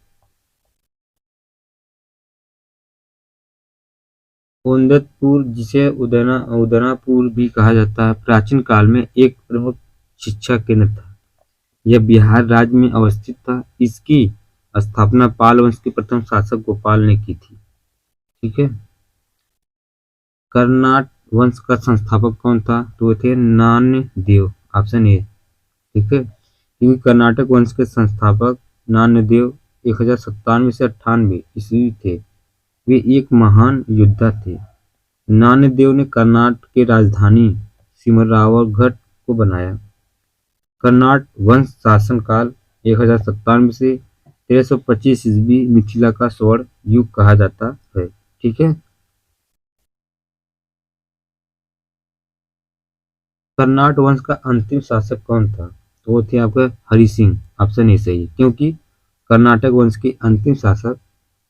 उदयपुर, जिसे उदयनापुर भी कहा जाता है, प्राचीन काल में एक प्रमुख शिक्षा केंद्र था। यह बिहार राज्य में अवस्थित था। इसकी स्थापना पाल वंश के प्रथम शासक गोपाल ने की थी। ठीक है, कर्नाट वंश का संस्थापक कौन था? तो वो थे नान्यदेव। Option A. ठीक है, क्योंकि कर्नाटक वंश के संस्थापक नान्यदेव 1097 से 98 ईस्वी थे। वे एक महान योद्धा थे। नान्यदेव ने कर्नाटक की राजधानी सिमरावघट को बनाया। कर्नाट वंश शासनकाल 1097 से 1325 ईस्वी मिथिला का स्वर्ण युग कहा जाता है। ठीक है, कर्नाट वंश का अंतिम शासक कौन था? तो वो थे आपका हरि सिंह। ऑप्शन ए सही है, क्योंकि कर्नाटक वंश के अंतिम शासक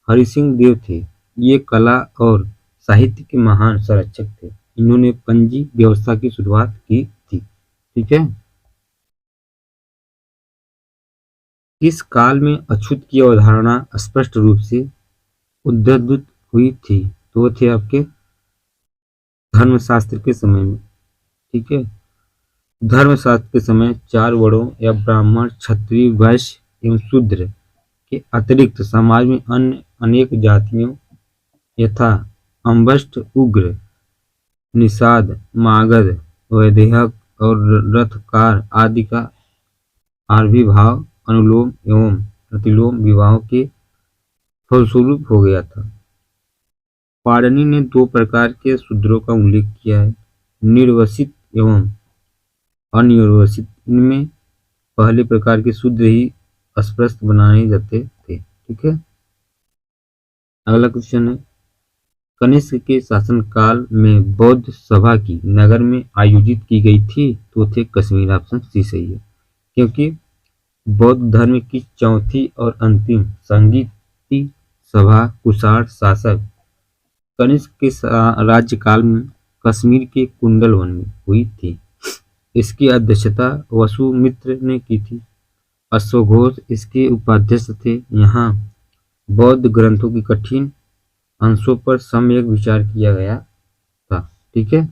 हरि सिंह देव थे। ये कला और साहित्य के महान संरक्षक थे। इन्होंने पंजी व्यवस्था की शुरुआत की थी। ठीक है, किस काल में अछूत की अवधारणा स्पष्ट रूप से उद्धृत हुई थी? तो वो थे आपके धर्मशास्त्र के समय में। ठीक है, धर्मशास्त्र के समय 4 वर्णों या ब्राह्मण, क्षत्रिय, वैश्य एवं शूद्र के अतिरिक्त समाज में अन्य अनेक जातियों यथा अंबष्ट, उग्र, निषाद, मागध, वैदेहक और रथकार आदि का आविर्भाव अनुलोम एवं प्रतिलोम विवाहों के फलस्वरूप हो गया था। पाणिनि ने 2 प्रकार के शूद्रों का उल्लेख किया है, निर्वसित एवं अनिर्वसित। इनमें पहले प्रकार के शूद्र ही अस्पृश्य बनाए जाते थे। ठीक है। अगला क्वेश्चन है, कनिष्क के शासनकाल में बौद्ध सभा की नगर में आयोजित की गई थी, तो थे कश्मीर, ऑप्शन सी सही है। क्योंकि बौद्ध धर्म की चौथी और अंतिम संगीति सभा कुषाण शासक कनिष्क के राज्यकाल में कश्मीर के कुंडल वन में हुई थी। इसकी अध्यक्षता वसुमित्र ने की थी। अश्वघोष इसके उपाध्यक्ष थे। यहाँ बौद्ध ग्रंथों की कठिन अंशों पर सम्यक विचार किया गया था। ठीक है।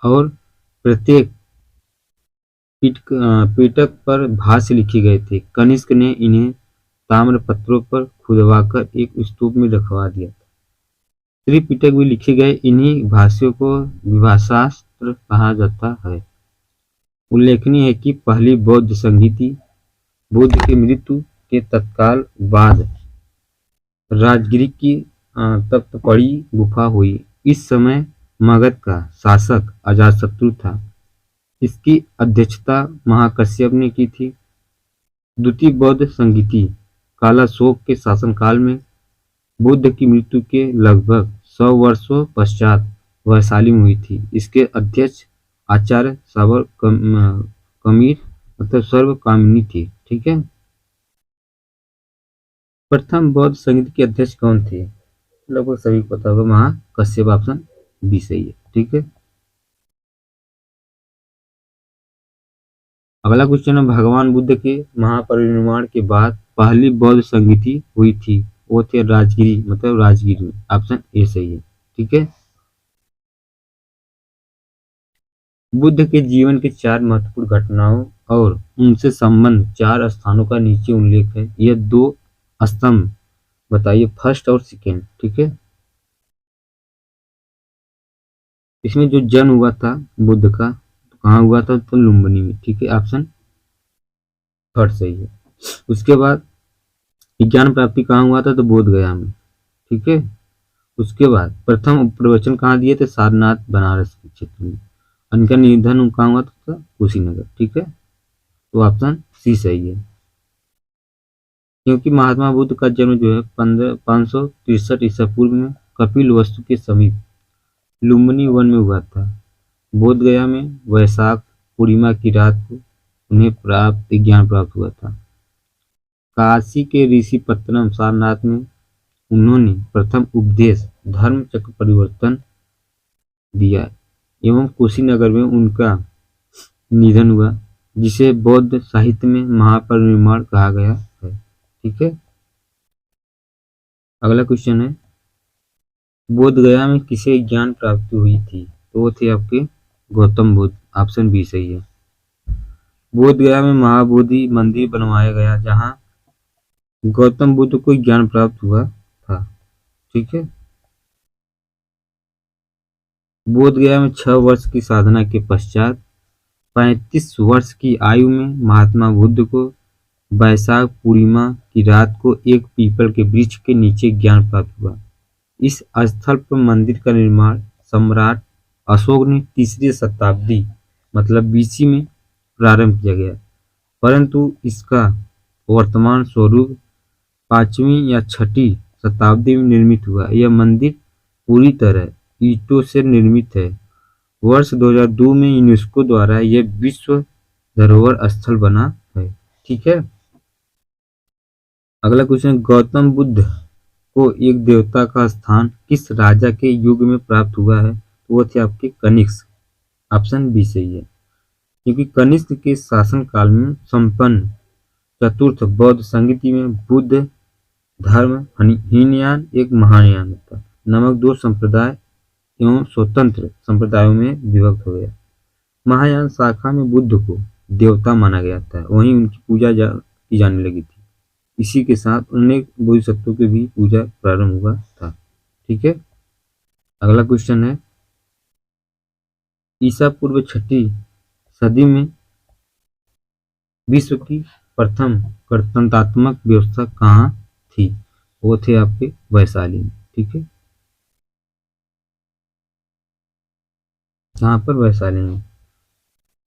और प्रत्येक पिटक पर भाष्य लिखे गए थे। कनिष्क ने इन्हें ताम्र पत्रों पर खुदवाकर एक स्तूप में रखवा दिया था। त्रिपिटक भी लिखे गए। इन्हीं भाष्यों को विभाषास्त्र कहा जाता है। उल्लेखनीय है कि पहली बौद्ध संगीति बुद्ध की मृत्यु के तत्काल बाद राजगिरी की तप्तपड़ी गुफा हुई। इस समय मगध का शासक अजातशत्रु था। इसकी अध्यक्षता महाकश्यप ने की थी। द्वितीय बौद्ध संगीति कालाशोक के शासनकाल में बुद्ध की मृत्यु के लगभग 100 वर्षों पश्चात वैशाली में हुई थी। इसके अध्यक्ष आचार्य कमीर मतलब सर्वकामिनी थी। ठीक है। प्रथम बौद्ध संगीत के अध्यक्ष कौन थे? लगभग सभी को पता होगा, महाकश्यप, ऑप्शन बी सही है। ठीक है। अगला क्वेश्चन है, भगवान बुद्ध के महापरिनिर्वाण के बाद पहली बौद्ध संगीति हुई थी, वो थे राजगिरी मतलब राजगीर में, ऑप्शन ए सही है। ठीक है। बुद्ध के जीवन के 4 महत्वपूर्ण घटनाओं और उनसे संबंध 4 स्थानों का नीचे उल्लेख है। यह 2 स्तंभ बताइए, फर्स्ट और सेकेंड। ठीक है। इसमें जो जन्म हुआ था बुद्ध का, तो कहाँ हुआ था? तो लुम्बिनी में। ठीक है, ऑप्शन थर्ड सही है। उसके बाद ज्ञान प्राप्ति कहाँ हुआ था? तो बोध गया में। ठीक है। उसके बाद प्रथम प्रवचन कहाँ दिए थे? सारनाथ बनारस के क्षेत्र में। उनका निधन कहाँ हुआ था? कुशीनगर। ठीक है। तो ऑप्शन सी सही है। क्योंकि महात्मा बुद्ध का जन्म जो है 563 ईसा पूर्व में कपिल वस्तु के समीप लुम्बिनी वन में हुआ था। बोध गया में वैशाख पूर्णिमा की रात को उन्हें ज्ञान प्राप्त हुआ था। काशी के ऋषि पत्तनम सारनाथ में उन्होंने प्रथम उपदेश धर्म चक्र परिवर्तन दिया एवं कुशीनगर में उनका निधन हुआ, जिसे बौद्ध साहित्य में महापरिनिर्वाण कहा गया है। ठीक है। अगला क्वेश्चन है, बोध गया में किसे ज्ञान प्राप्ति हुई थी? तो वो थे आपके गौतम बुद्ध, ऑप्शन बी सही है। बोध गया में महाबोधि मंदिर बनवाया गया, जहां गौतम बुद्ध को ज्ञान प्राप्त हुआ था। ठीक है। बोध गया में 6 वर्ष की साधना के पश्चात 35 वर्ष की आयु में महात्मा बुद्ध को वैशाख पूर्णिमा की रात को एक पीपल के वृक्ष के नीचे ज्ञान प्राप्त हुआ। इस स्थल पर मंदिर का निर्माण सम्राट अशोक ने 3री शताब्दी मतलब बीसी में प्रारंभ किया गया, परंतु इसका वर्तमान स्वरूप 5वीं या 6ठी शताब्दी में निर्मित हुआ। यह मंदिर पूरी तरह ईंटों से निर्मित है। वर्ष 2002 में यूनेस्को द्वारा यह विश्व धरोहर स्थल बना है। ठीक है। अगला क्वेश्चन, गौतम बुद्ध को एक देवता का स्थान किस राजा के युग में प्राप्त हुआ है? तो वो थे आपके कनिष्क, ऑप्शन बी सही है। क्योंकि कनिष्क के शासन काल में संपन्न चतुर्थ बौद्ध संगीति में बुद्ध धर्म हीनयान एक महायान था नामक 2 संप्रदाय एवं स्वतंत्र संप्रदायों में विभक्त हो गया। महायान शाखा में बुद्ध को देवता माना गया था, वहीं उनकी पूजा की जाने लगी थी। इसी के साथ अनेक बोधिसत्वों की भी पूजा प्रारंभ हुआ था। ठीक है। अगला क्वेश्चन है, ईसा पूर्व 6ठी सदी में विश्व की प्रथम गणतंत्रात्मक व्यवस्था कहाँ थी? वो थे आपके वैशाली में। ठीक है। कहाँ पर? वैशाली में।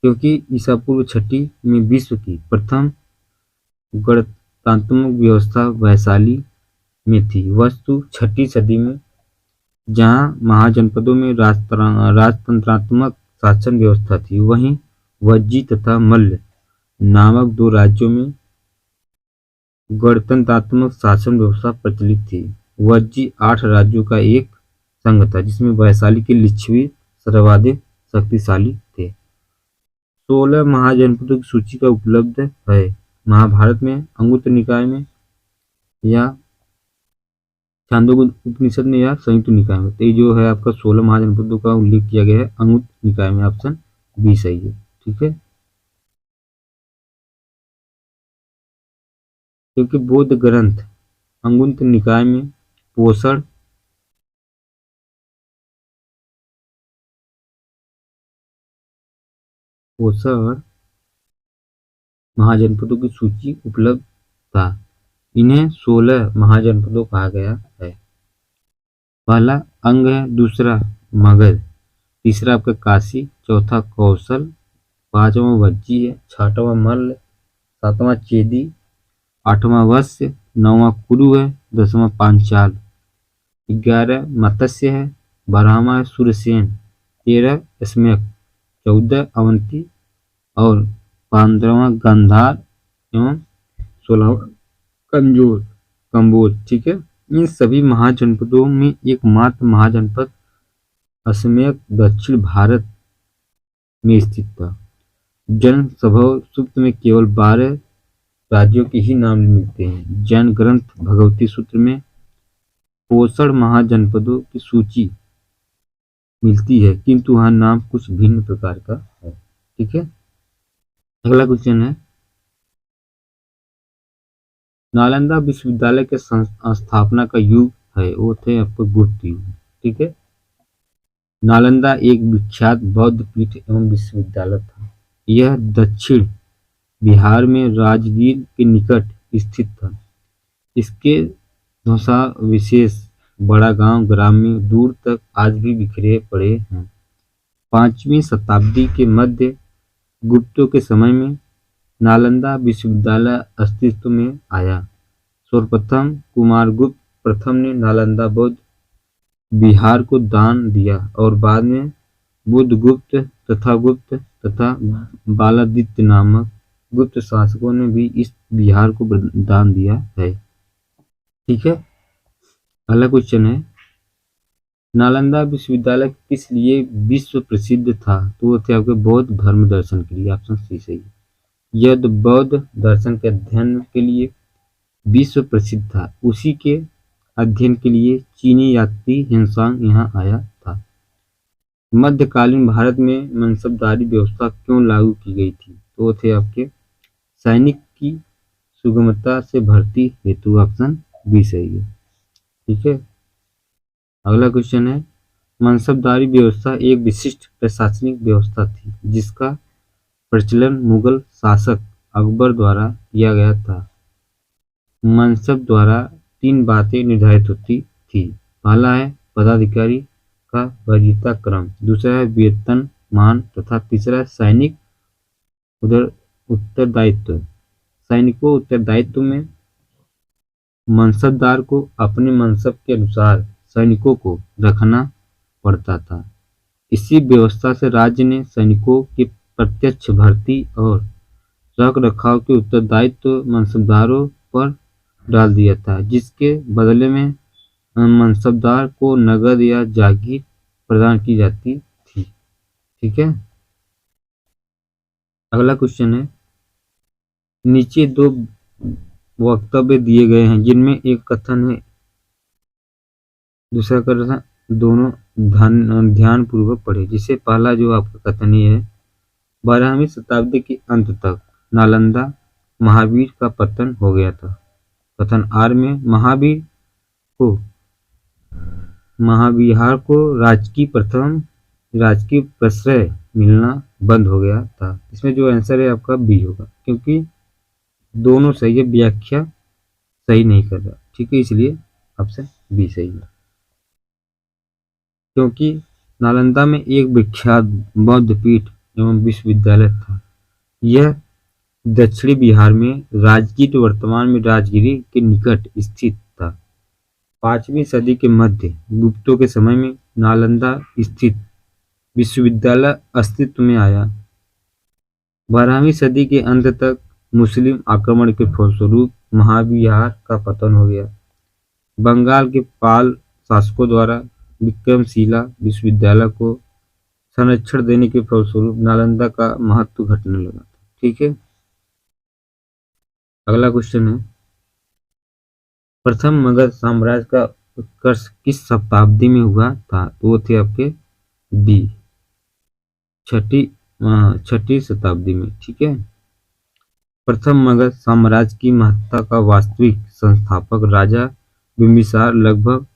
क्योंकि ईसा पूर्व 6ठी में विश्व की प्रथम राजतंत्रात्मक व्यवस्था वैशाली में थी। वस्तु 6वीं सदी में जहां महाजनपदों में राजतंत्रात्मक शासन व्यवस्था थी, वहीं वज्जी तथा मल्ल नामक 2 राज्यों में गणतंत्रात्मक शासन व्यवस्था प्रचलित थी। वज्जी 8 राज्यों का एक संघ था, जिसमें वैशाली के लिच्छवी सर्वाधिक शक्तिशाली थे। 16 महाजनपदों की सूची का उपलब्ध है महाभारत में, अंगुत्तर निकाय में या छांदोग्य उपनिषद में या संयुक्त निकाय में। तो ये जो है आपका 16 महाजनपदों का उल्लेख किया गया है अंगुत्तर निकाय में। ऑप्शन बी सही है। ठीक है, क्योंकि बौद्ध ग्रंथ अंगुत्तर निकाय में पोषण महाजनपदों की सूची उपलब्ध था। इन्हें 16 महाजनपदों कहा गया है। पहला अंग है, दूसरा मगध, तीसरा आपका काशी, चौथा कौशल, 5वां वज्जी है, 6वां मल्ल, 7वां चेदी, 8वां वत्स्य, 9वां कुरु है, 10वां पांचाल, 11 मत्स्य है, 12वां सूरसेन, 13 स्म्यक, 14 अवंती और 15वां गांधार एवं 16वां कंबोज। ठीक है, इन सभी महाजनपदों में एकमात्र महाजनपद अस्म्यक दक्षिण भारत में स्थित था। जैन स्वभाव सूत्र में केवल 12 राज्यों के ही नाम मिलते हैं। जैन ग्रंथ भगवती सूत्र में पोषण महाजनपदों की सूची मिलती है, किंतु वहां नाम कुछ भिन्न प्रकार का है। ठीक है, अगला क्वेश्चन है, नालंदा विश्वविद्यालय के स्थापना का युग है, वो थे आपको गुप्त युग। ठीक है, नालंदा एक विख्यात बौद्ध पीठ एवं विश्वविद्यालय था। यह दक्षिण बिहार में राजगीर के निकट स्थित था। इसके ध्वंसा विशेष बड़ा गांव ग्रामीण दूर तक आज भी बिखरे पड़े हैं। 5वीं शताब्दी के मध्य गुप्तों के समय में नालंदा विश्वविद्यालय अस्तित्व में आया। सर्वप्रथम कुमारगुप्त प्रथम ने नालंदा बौद्ध बिहार को दान दिया और बाद में बुद्धगुप्त तथा बालादित्य नामक गुप्त शासकों ने भी इस बिहार को दान दिया है। ठीक है, अगला क्वेश्चन है, नालंदा विश्वविद्यालय किस लिए विश्व प्रसिद्ध था? तो वो थे आपके बौद्ध धर्म दर्शन के लिए। ऑप्शन सी सही है। यह बौद्ध दर्शन के अध्ययन के लिए विश्व प्रसिद्ध था। उसी के अध्ययन के लिए चीनी यात्री हिनसांग यहाँ आया था। मध्यकालीन भारत में मनसबदारी व्यवस्था क्यों लागू की गई थी? तो वो थे आपके सैनिक की सुगमता से भर्ती हेतु। ऑप्शन बी सही है। ठीक है, अगला क्वेश्चन है, मनसबदारी व्यवस्था एक विशिष्ट प्रशासनिक व्यवस्था थी जिसका प्रचलन मुगल शासक अकबर द्वारा किया गया था। मनसब द्वारा 3 बातें निर्धारित होती थी। पहला है पदाधिकारी का वरीयता क्रम, दूसरा है वेतनमान तथा तीसरा है सैनिक उत्तरदायित्व। सैनिकों उत्तरदायित्व में मनसबदार को अपने मनसब के अनुसार सैनिकों को रखना पड़ता था। इसी व्यवस्था से राज्य ने सैनिकों की प्रत्यक्ष भर्ती और रख रखाव के उत्तरदायित्व मनसबदारों पर डाल दिया था, जिसके बदले में मनसबदार को नगद या जागीर प्रदान की जाती थी। ठीक है, अगला क्वेश्चन है, नीचे 2 वक्तव्य दिए गए हैं जिनमें एक कथन है, दूसरा कथन, दोनों ध्यान पूर्वक पढ़े। जिसे पहला जो आपका कथन है, 12वीं शताब्दी के अंत तक नालंदा महावीर का पतन हो गया था। कथन आर में महाविहार को राजकीय प्रश्रय मिलना बंद हो गया था। इसमें जो आंसर है आपका बी होगा, क्योंकि दोनों सही है, व्याख्या सही नहीं कर रहा। ठीक है, इसलिए ऑप्शन बी सही है। क्योंकि नालंदा में एक विख्यात बौद्ध पीठ एवं विश्वविद्यालय था। यह दक्षिणी बिहार में राजगीर वर्तमान में राजगिरी के निकट स्थित था। 5वीं सदी के मध्य गुप्तों के समय में नालंदा स्थित विश्वविद्यालय अस्तित्व में आया। 12वीं सदी के अंत तक मुस्लिम आक्रमण के फलस्वरूप महाविहार का पतन हो गया। बंगाल के पाल शासकों द्वारा विक्रमशिला विश्वविद्यालय को संरक्षण देने के फलस्वरूप नालंदा का महत्व घटने लगा। ठीक है, अगला क्वेश्चन है, प्रथम मगध साम्राज्य का उत्कर्ष किस शताब्दी में हुआ था? तो वो थे आपके बी, छठी शताब्दी में। ठीक है, प्रथम मगध साम्राज्य की महत्ता का वास्तविक संस्थापक राजा बिंबिसार लगभग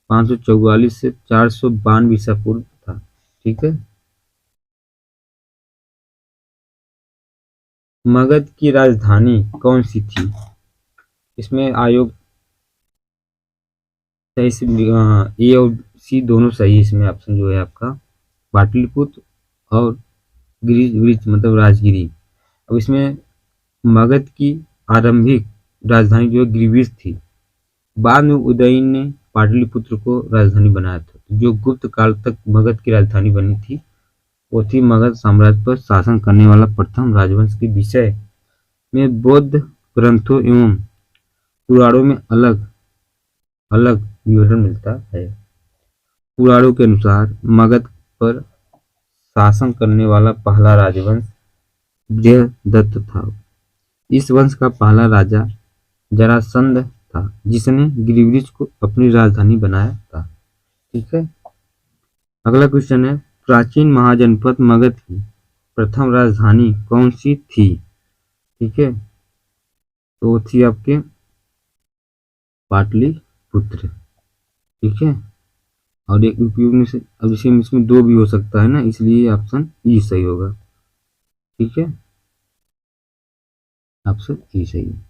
544 से 492 ईसा पूर्व था। ठीक है, मगध की राजधानी कौन सी थी? इसमें आयोग सही से ए और सी दोनों सही है। इसमें ऑप्शन जो है आपका पाटलिपुत्र और गिरिवृच मतलब राजगिरी। अब इसमें मगध की आरंभिक राजधानी जो है गिरिवृच थी। बाद में उदयन ने पाटलिपुत्र को राजधानी बनाया था। जो गुप्त काल तक मगध की राजधानी बनी थी वो थी मगध साम्राज्य पर शासन करने वाला प्रथम राजवंश के विषय में बौद्ध ग्रंथों एवं पुराणों में अलग अलग विवरण मिलता है। पुराणों के अनुसार मगध पर शासन करने वाला पहला राजवंश विजयदत्त था। इस वंश का पहला राजा जरासंध था जिसने गिरिवृच को अपनी राजधानी बनाया था। ठीक है, अगला क्वेश्चन है, प्राचीन महाजनपद मगध की प्रथम राजधानी कौन सी थी? ठीक है, तो वो थी आपके पाटलिपुत्र। ठीक है, और एक उपयोग में से अब इसमें दो भी हो सकता है ना, इसलिए ऑप्शन ई सही होगा। ठीक है, ऑप्शन ई सही है।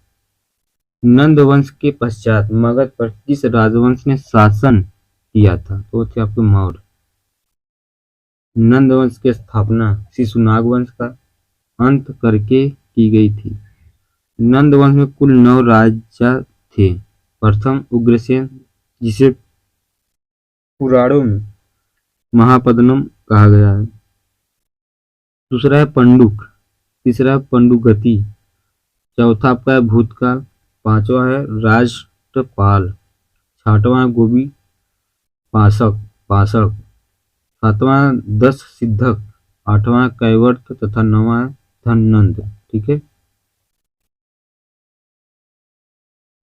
नंद वंश के पश्चात मगध पर किस राजवंश ने शासन किया था? तो थे आपके मौर्य। नंद वंश की स्थापना शिशुनाग वंश का अंत करके की गई थी। नंद वंश में कुल 9 राजा थे। प्रथम उग्रसेन जिसे पुराणों में महापद्मनम कहा गया है। दूसरा है पंडुक, तीसरा है पंडुगति, चौथा आपका है भूतकाल, पांचवा है राष्ट्रपाल, छठवां है गोपी पाशक, सातवां दस सिद्धक, आठवां कैवर्त तथा नौवां धननंद। ठीक है,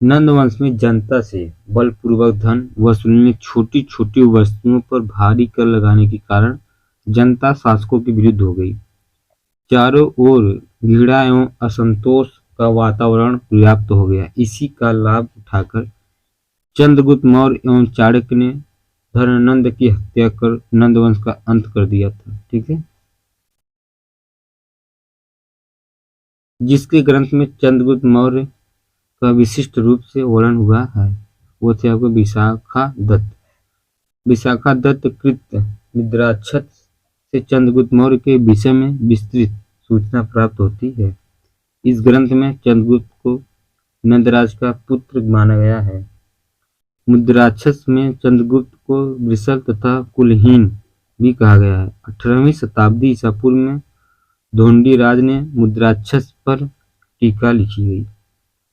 नंद वंश में जनता से बलपूर्वक धन वसूलने, छोटी छोटी वस्तुओं पर भारी कर लगाने के कारण जनता शासकों के विरुद्ध हो गई। चारों ओर घृणा एवं असंतोष का वातावरण व्याप्त हो गया। इसी का लाभ उठाकर चंद्रगुप्त मौर्य एवं चाणक्य ने धननंद की हत्या कर नंद वंश का अंत कर दिया था। ठीक है, जिसके ग्रंथ में चंद्रगुप्त मौर्य का विशिष्ट रूप से वर्णन हुआ है वो थे आपको विशाखा दत्त। विशाखा दत्त कृत निद्राक्षत से चंद्रगुप्त मौर्य के विषय में विस्तृत सूचना प्राप्त होती है। इस ग्रंथ में चंद्रगुप्त को नंदराज का पुत्र माना गया है। मुद्राक्षस में चंद्रगुप्त को वृषल तथा कुलहीन भी कहा गया है। 18वीं शताब्दी ईसा पूर्व में धोंडी राज ने मुद्राक्षस पर टीका लिखी गई।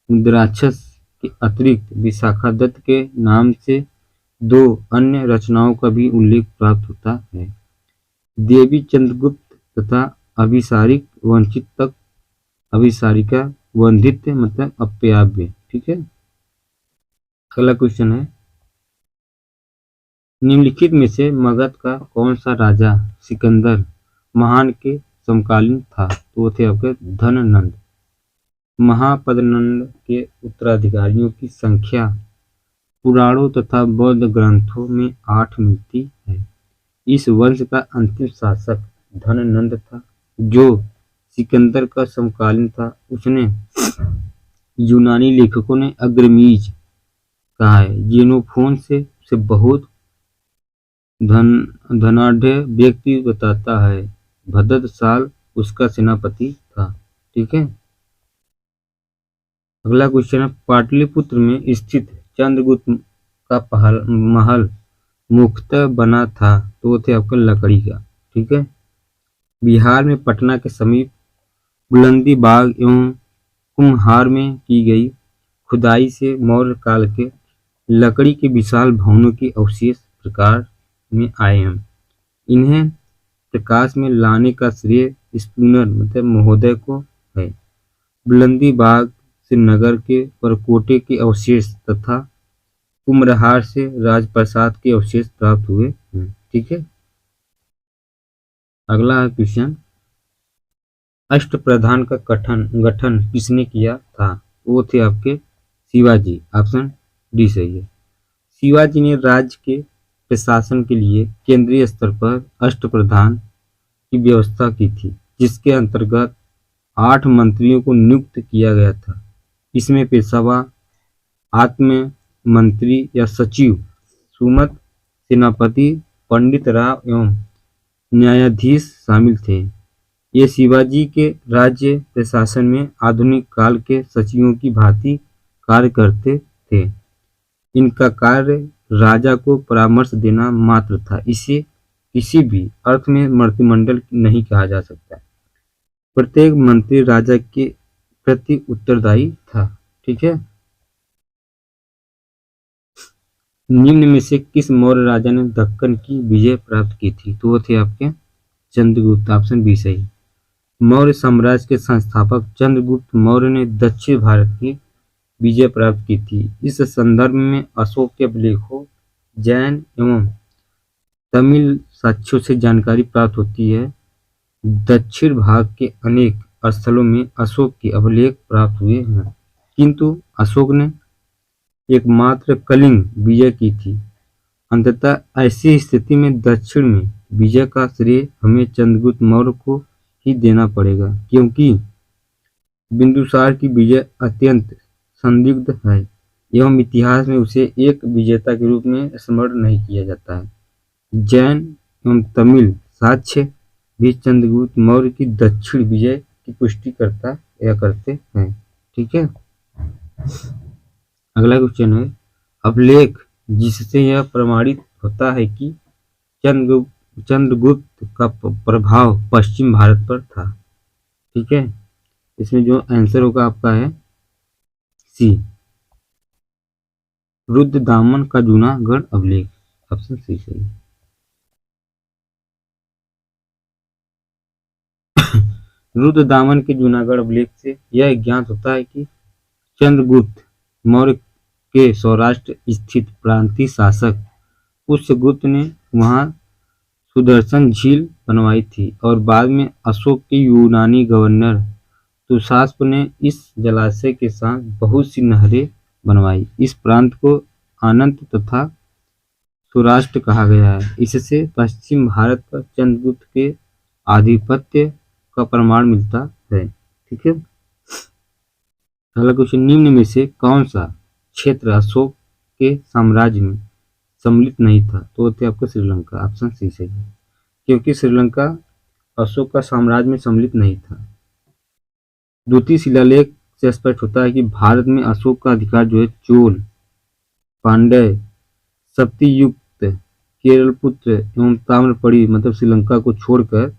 मुद्राक्षस के अतिरिक्त विशाखा दत्त के नाम से 2 अन्य रचनाओं का भी उल्लेख प्राप्त होता है। देवी चंद्रगुप्त तथा अभिसारिक वंचित तक अभिसारिका वंधित्य मतलब अप्याव्य। ठीक है, अगला क्वेश्चन है, निम्नलिखित में से मगध का कौन सा राजा सिकंदर महान के समकालीन था? तो वो थे आपके धननंद। महापद्मनंद के उत्तराधिकारियों की संख्या पुराणों तथा बौद्ध ग्रंथों में 8 मिलती है। इस वंश का अंतिम शासक धननंद था जो सिकंदर का समकालीन था। उसने यूनानी लेखकों ने अग्रमीज कहा है। जेनोफोन से बहुत धनाढ़ व्यक्ति बताता है। भदद साल उसका सेनापति था। ठीक है, अगला क्वेश्चन है, पाटलिपुत्र में स्थित चंद्रगुप्त का महल मुख्यतः बना था, तो वो थे आपका लकड़ी का। ठीक है। बिहार में पटना के समीप बुलंदी बाग एवं कुम्हार में की गई खुदाई से मौर्य काल के लकड़ी के विशाल भवनों के अवशेष प्रकार में आए हैं। इन्हें प्रकाश में लाने का श्रेय स्पूनर मतलब महोदय को है। बुलंदी बाग से नगर के परकोटे के अवशेष तथा कुम्हरार से राजप्रसाद के अवशेष प्राप्त हुए हैं। ठीक है। अगला क्वेश्चन, अष्टप्रधान का गठन किसने किया था? वो थे आपके शिवाजी। ऑप्शन डी सही है। शिवाजी ने राज्य के प्रशासन के लिए केंद्रीय स्तर पर अष्टप्रधान की व्यवस्था की थी, जिसके अंतर्गत 8 मंत्रियों को नियुक्त किया गया था। इसमें पेशवा, आत्म मंत्री या सचिव, सुमत, सेनापति, पंडित राव एवं न्यायाधीश शामिल थे। ये शिवाजी के राज्य प्रशासन में आधुनिक काल के सचिवों की भांति कार्य करते थे। इनका कार्य राजा को परामर्श देना मात्र था। इसे किसी भी अर्थ में मंत्रिमंडल नहीं कहा जा सकता। प्रत्येक मंत्री राजा के प्रति उत्तरदायी था। ठीक है। निम्न में से किस मौर्य राजा ने दक्कन की विजय प्राप्त की थी? तो वो थे आपके चंद्रगुप्त। ऑप्शन बी सही। मौर्य साम्राज्य के संस्थापक चंद्रगुप्त मौर्य ने दक्षिण भारत की विजय प्राप्त की थी। इस संदर्भ में अशोक के अभिलेखों, जैन एवं तमिल साक्ष्यों से जानकारी प्राप्त होती है। दक्षिण भाग के अनेक स्थलों में अशोक के अभिलेख प्राप्त हुए हैं, किंतु अशोक ने एकमात्र कलिंग विजय की थी। अंततः ऐसी स्थिति में दक्षिण में विजय का श्रेय हमें चंद्रगुप्त मौर्य को ही देना पड़ेगा, क्योंकि बिंदुसार की विजय अत्यंत संदिग्ध है एवं इतिहास में उसे एक विजेता के रूप में स्मरण नहीं किया जाता है। जैन एवं तमिल साक्ष्य भी चंद्रगुप्त मौर्य की दक्षिण विजय की पुष्टि करते हैं। ठीक है। अगला क्वेश्चन है, अभिलेख जिससे यह प्रमाणित होता है कि चंद्रगुप्त का प्रभाव पश्चिम भारत पर था। ठीक है। इसमें जो आंसर होगा आपका है सी, रुद्रदामन का जूनागढ़ अभिलेख। ऑप्शन सी सही। रुद्रदामन के जूनागढ़ अभिलेख से यह ज्ञात होता है कि चंद्रगुप्त मौर्य के सौराष्ट्र स्थित प्रांतीय शासक पुष्यगुप्त ने वहां सुदर्शन झील बनवाई थी और बाद में अशोक के यूनानी गवर्नर तुषास्प ने इस जलाशय के साथ बहुत सी नहरें बनवाई। इस प्रांत को अनंत तथा सौराष्ट्र कहा गया है। इससे पश्चिम भारत पर चंद्रगुप्त के आधिपत्य का प्रमाण मिलता है। ठीक है। अगला क्वेश्चन, निम्न में से कौन सा क्षेत्र अशोक के साम्राज्य में सम्मिलित नहीं था? तो थे आपका श्रीलंका। ऑप्शन सी सही है, क्योंकि श्रीलंका अशोक का साम्राज्य में सम्मिलित नहीं था। द्वितीय शिलालेख से स्पष्ट होता है कि भारत में अशोक का अधिकार जो है चोल, पांड्य, सप्तयुक्त, केरलपुत्र एवं ताम्रपड़ी मतलब श्रीलंका को छोड़कर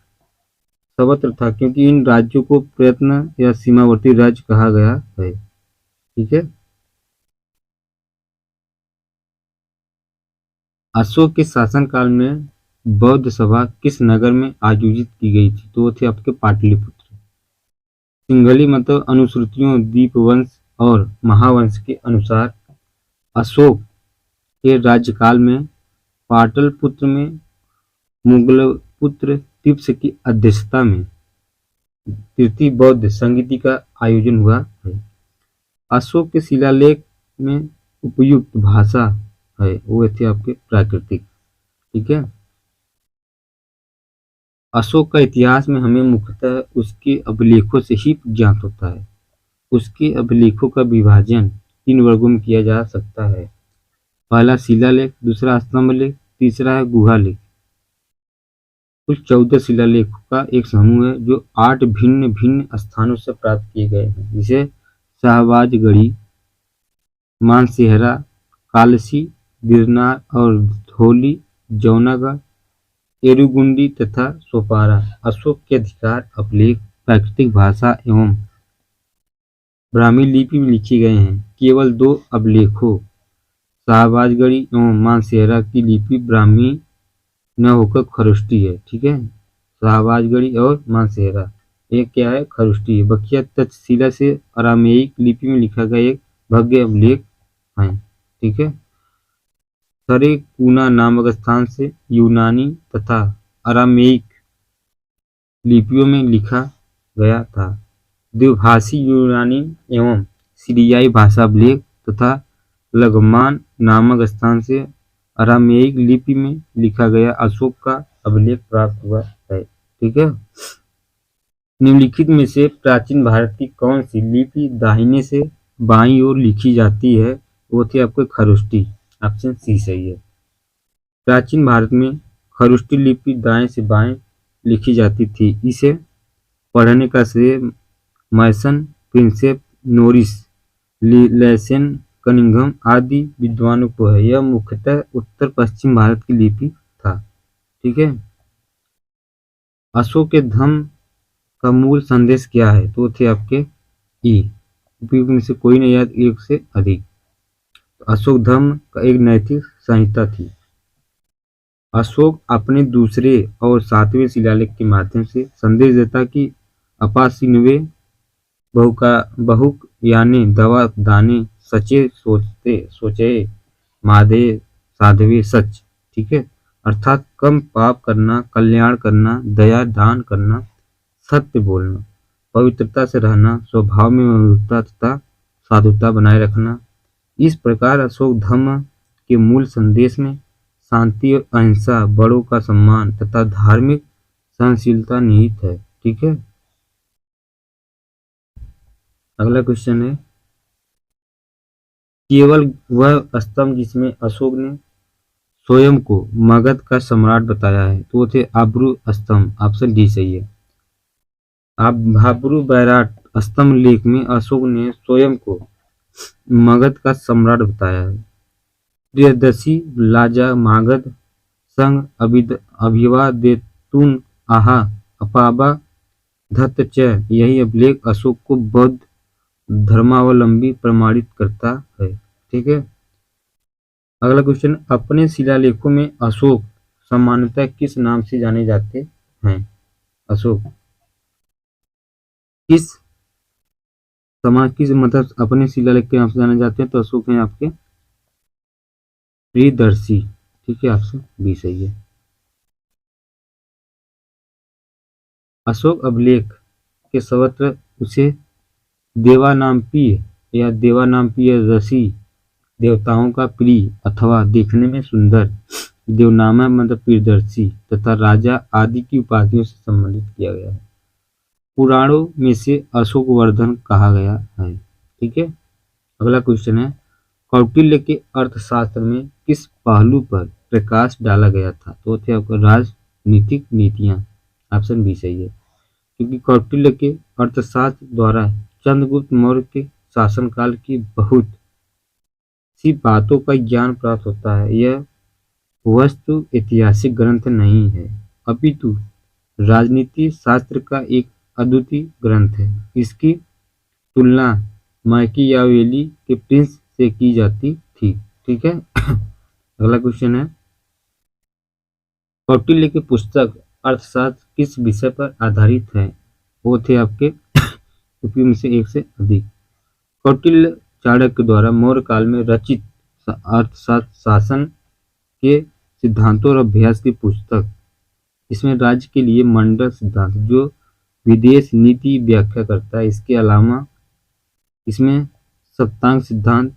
सर्वत्र था, क्योंकि इन राज्यों को प्रयत्न या सीमावर्ती राज्य कहा गया है। ठीक है। अशोक के शासनकाल में बौद्ध सभा किस नगर में आयोजित की गई थी? तो वो थे आपके पाटलिपुत्र। सिंघली मतलब अनुश्रुतियों, दीपवंश और महावंश के अनुसार अशोक के राज्यकाल में पाटलिपुत्र में मुगलपुत्र तिप्स की अध्यक्षता में तृतीय बौद्ध संगीति का आयोजन हुआ है। अशोक के शिलालेख में उपयुक्त भाषा है वो थे आपके प्राकृतिक। ठीक है। अशोक का इतिहास में हमें मुख्यतः उसके अभिलेखों से ही ज्ञात होता है। उसके अभिलेखों का विभाजन 3 वर्गों में किया जा सकता है। पहला शिलालेख, दूसरा स्तंभलेख, तीसरा है गुहालेख। कुल 14 शिलालेखों का एक समूह है जो 8 भिन्न भिन्न स्थानों से प्राप्त किए गए हैं, जिसे शाहबाजगढ़ी, मानसेहरा, कालसी, गिरनार और धौली, जौनागढ़, एरुगुंडी तथा सोपारा। अशोक के अधिकार अभिलेख प्राकृतिक भाषा एवं ब्राह्मी लिपि में लिखे गए हैं। केवल 2 अभिलेखों शाहबाजगढ़ी एवं मानसेहरा की लिपि ब्राह्मी न होकर खरोष्टी है। ठीक है, शाहबाजगढ़ी और मानसेहरा एक क्या है, खरोष्टी है। बखिया तक्षशिला से अरामेयिक लिपि में लिखा गया एक भव्य अभिलेख है। ठीक है, सरेकूना नामक स्थान से यूनानी तथा अरामेयिक लिपियों में लिखा गया था। द्विभाषी यूनानी एवं सीरियाई भाषा अभिलेख तथा लगमान नामक स्थान से अरामेयिक लिपि में लिखा गया अशोक का अभिलेख प्राप्त हुआ है। ठीक है, निम्नलिखित में से प्राचीन भारत की कौन सी लिपि दाहिने से बाईं ओर लिखी जाती है? वो थी आपको खरोष्टी। ऑप्शन सी सही है। प्राचीन भारत में खरोष्टी लिपि दाएं से बाएं लिखी जाती थी। इसे पढ़ने का श्रेय मैसन, प्रिंसेप, नोरिस, लेसेन, कनिंघम आदि विद्वानों को है। यह मुख्यतः उत्तर पश्चिम भारत की लिपि था। ठीक है, अशोक के धम्म का मूल संदेश क्या है? तो थे आपके ई, उपयुक्त में से कोई नहीं याद, एक से अधिक। अशोक धम्म का एक नैतिक संहिता थी। अशोक अपने दूसरे और 7वें शिलालेख के माध्यम से संदेश देता कि अपासिनवे बहुक यानी दवा दाने सचे सोचे मादे साधवे सच। ठीक है, अर्थात कम पाप करना, कल्याण करना, दया दान करना, सत्य बोलना, पवित्रता से रहना, स्वभाव में मधुरता तथा साधुता बनाए रखना। इस प्रकार अशोक धम्म के मूल संदेश में शांति और अहिंसा, बड़ों का सम्मान तथा धार्मिक सहनशीलता निहित है। ठीक है, अगला क्वेश्चन है, केवल वह स्तंभ जिसमें अशोक ने स्वयं को मगध का सम्राट बताया है? तो वो थे आब्रू स्तंभ। ऑप्शन डी सही है। भाब्रू बैराट स्तंभ लेख में अशोक ने स्वयं को मगध का सम्राट बताया है। प्रियदर्शी लाजा मागध संग अभिवा देतुन आहा अपाबा धत च। यही अभिलेख अशोक को बौद्ध धर्मावलंबी प्रमाणित करता है। ठीक है, अगला क्वेश्चन, अपने शिलालेखों में अशोक सामान्यतः किस नाम से जाने जाते हैं? अशोक किस मतलब अपने शिलालेख के नाम से जाने जाते हैं? तो अशोक हैं आपके प्रियदर्शी। ठीक है, ऑप्शन बी सही है। अशोक अभिलेख के सर्वत्र उसे देवानाम्पीय या देवानाम्पीय ऋषि देवताओं का प्रिय अथवा देखने में सुंदर देवनामा मतलब प्रियदर्शी तथा राजा आदि की उपाधियों से संबंधित किया गया है। पुराणों में से अशोक वर्धन कहा गया है। ठीक है, अगला क्वेश्चन है, कौटिल्य के अर्थशास्त्र में किस पहलू पर प्रकाश डाला गया था? तो थे आपको राजनीतिक नीतियां। ऑप्शन बी सही है, क्योंकि कौटिल्य के अर्थशास्त्र द्वारा चंद्रगुप्त मौर्य के शासनकाल की बहुत सी बातों का ज्ञान प्राप्त होता है। यह वस्तु ऐतिहासिक ग्रंथ नहीं है, अपितु राजनीति शास्त्र का एक अद्वितीय ग्रंथ है। इसकी तुलना मैकियावेली के प्रिंस से की जाती थी। ठीक है, अगला क्वेश्चन है, कौटिल्य की पुस्तक अर्थशास्त्र किस विषय पर आधारित है? वो थे आपके उपयुक्त में से एक से अधिक। कौटिल्य चाणक्य द्वारा मौर्य काल में रचित अर्थशास्त्र शासन के सिद्धांतों और अभ्यास की पुस्तक। इसमें राज्य के लिए मंडल सिद्धांत जो विदेश नीति व्याख्या करता है। इसके अलावा इसमें सप्तांग सिद्धांत,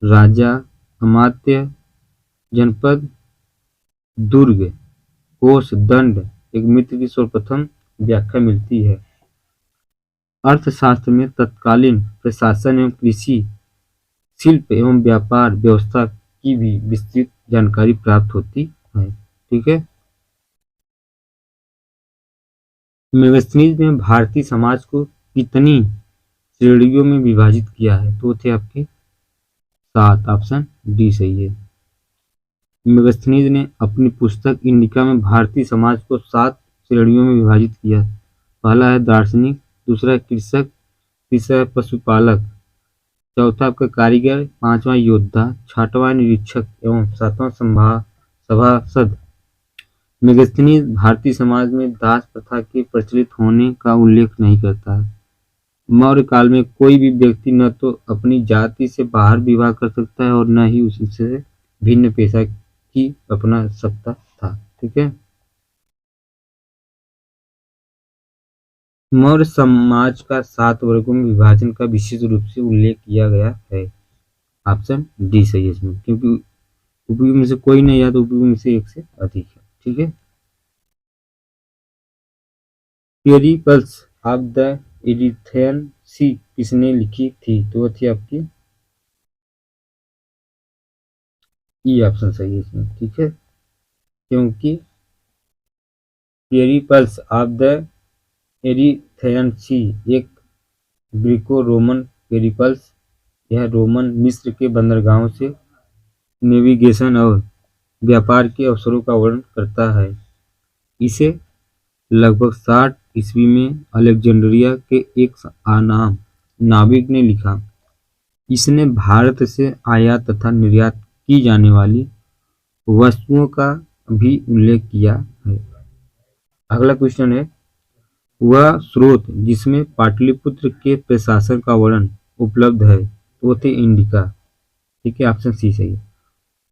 राजा, अमात्य, जनपद, दुर्ग, कोष, दंड, एक मित्र की सर्वप्रथम व्याख्या मिलती है। अर्थशास्त्र में तत्कालीन प्रशासन एवं कृषि, शिल्प एवं व्यापार व्यवस्था की भी विस्तृत जानकारी प्राप्त होती है। ठीक है, मेगस्थनीज में भारतीय समाज को कितनी श्रेणियों में विभाजित किया है? तो थे आपके 7। ऑप्शन डी सही है। मेगास्थनीज ने अपनी पुस्तक इंडिका में भारतीय समाज को 7 श्रेणियों में विभाजित किया। पहला है दार्शनिक, दूसरा है कृषक, तीसरा है पशुपालक, चौथा आपका कारीगर, पांचवा योद्धा, छठवां निरीक्षक एवं सातवां सभासद। मेगास्थनीज भारतीय समाज में दास प्रथा के प्रचलित होने का उल्लेख नहीं करता है। मौर्य काल में कोई भी व्यक्ति न तो अपनी जाति से बाहर विवाह कर सकता है और न ही उससे भिन्न पेशा की अपना सकता था। ठीक है। मौर्य समाज का 7 वर्गों में विभाजन का विशेष रूप से उल्लेख किया गया है। ऑप्शन डी सही है इसमें, क्योंकि उपयुक्त में से कोई नहीं या तो उपयुक्त में से एक से अधिक है। ठीक है। पेरिप्लस ऑफ द एरिथ्रियन सी किसने लिखी थी? तो वो थी आपकी ई ऑप्शन सही है इसमें। ठीक है। क्योंकि पेरिप्लस ऑफ द एरिथ्रियन सी एक ग्रीको रोमन पेरिप्लस, यह रोमन मिस्र के बंदरगाहों से नेविगेशन और व्यापार के अवसरों का वर्णन करता है। इसे लगभग 60 ईस्वी में अलेक्जेंड्रिया के एक अनाम नाविक ने लिखा। इसने भारत से आयात तथा निर्यात की जाने वाली वस्तुओं का भी उल्लेख किया है। अगला क्वेश्चन है, वह स्रोत जिसमें पाटलिपुत्र के प्रशासन का वर्णन उपलब्ध है वो थे इंडिका। ठीक है। ऑप्शन सी सही है।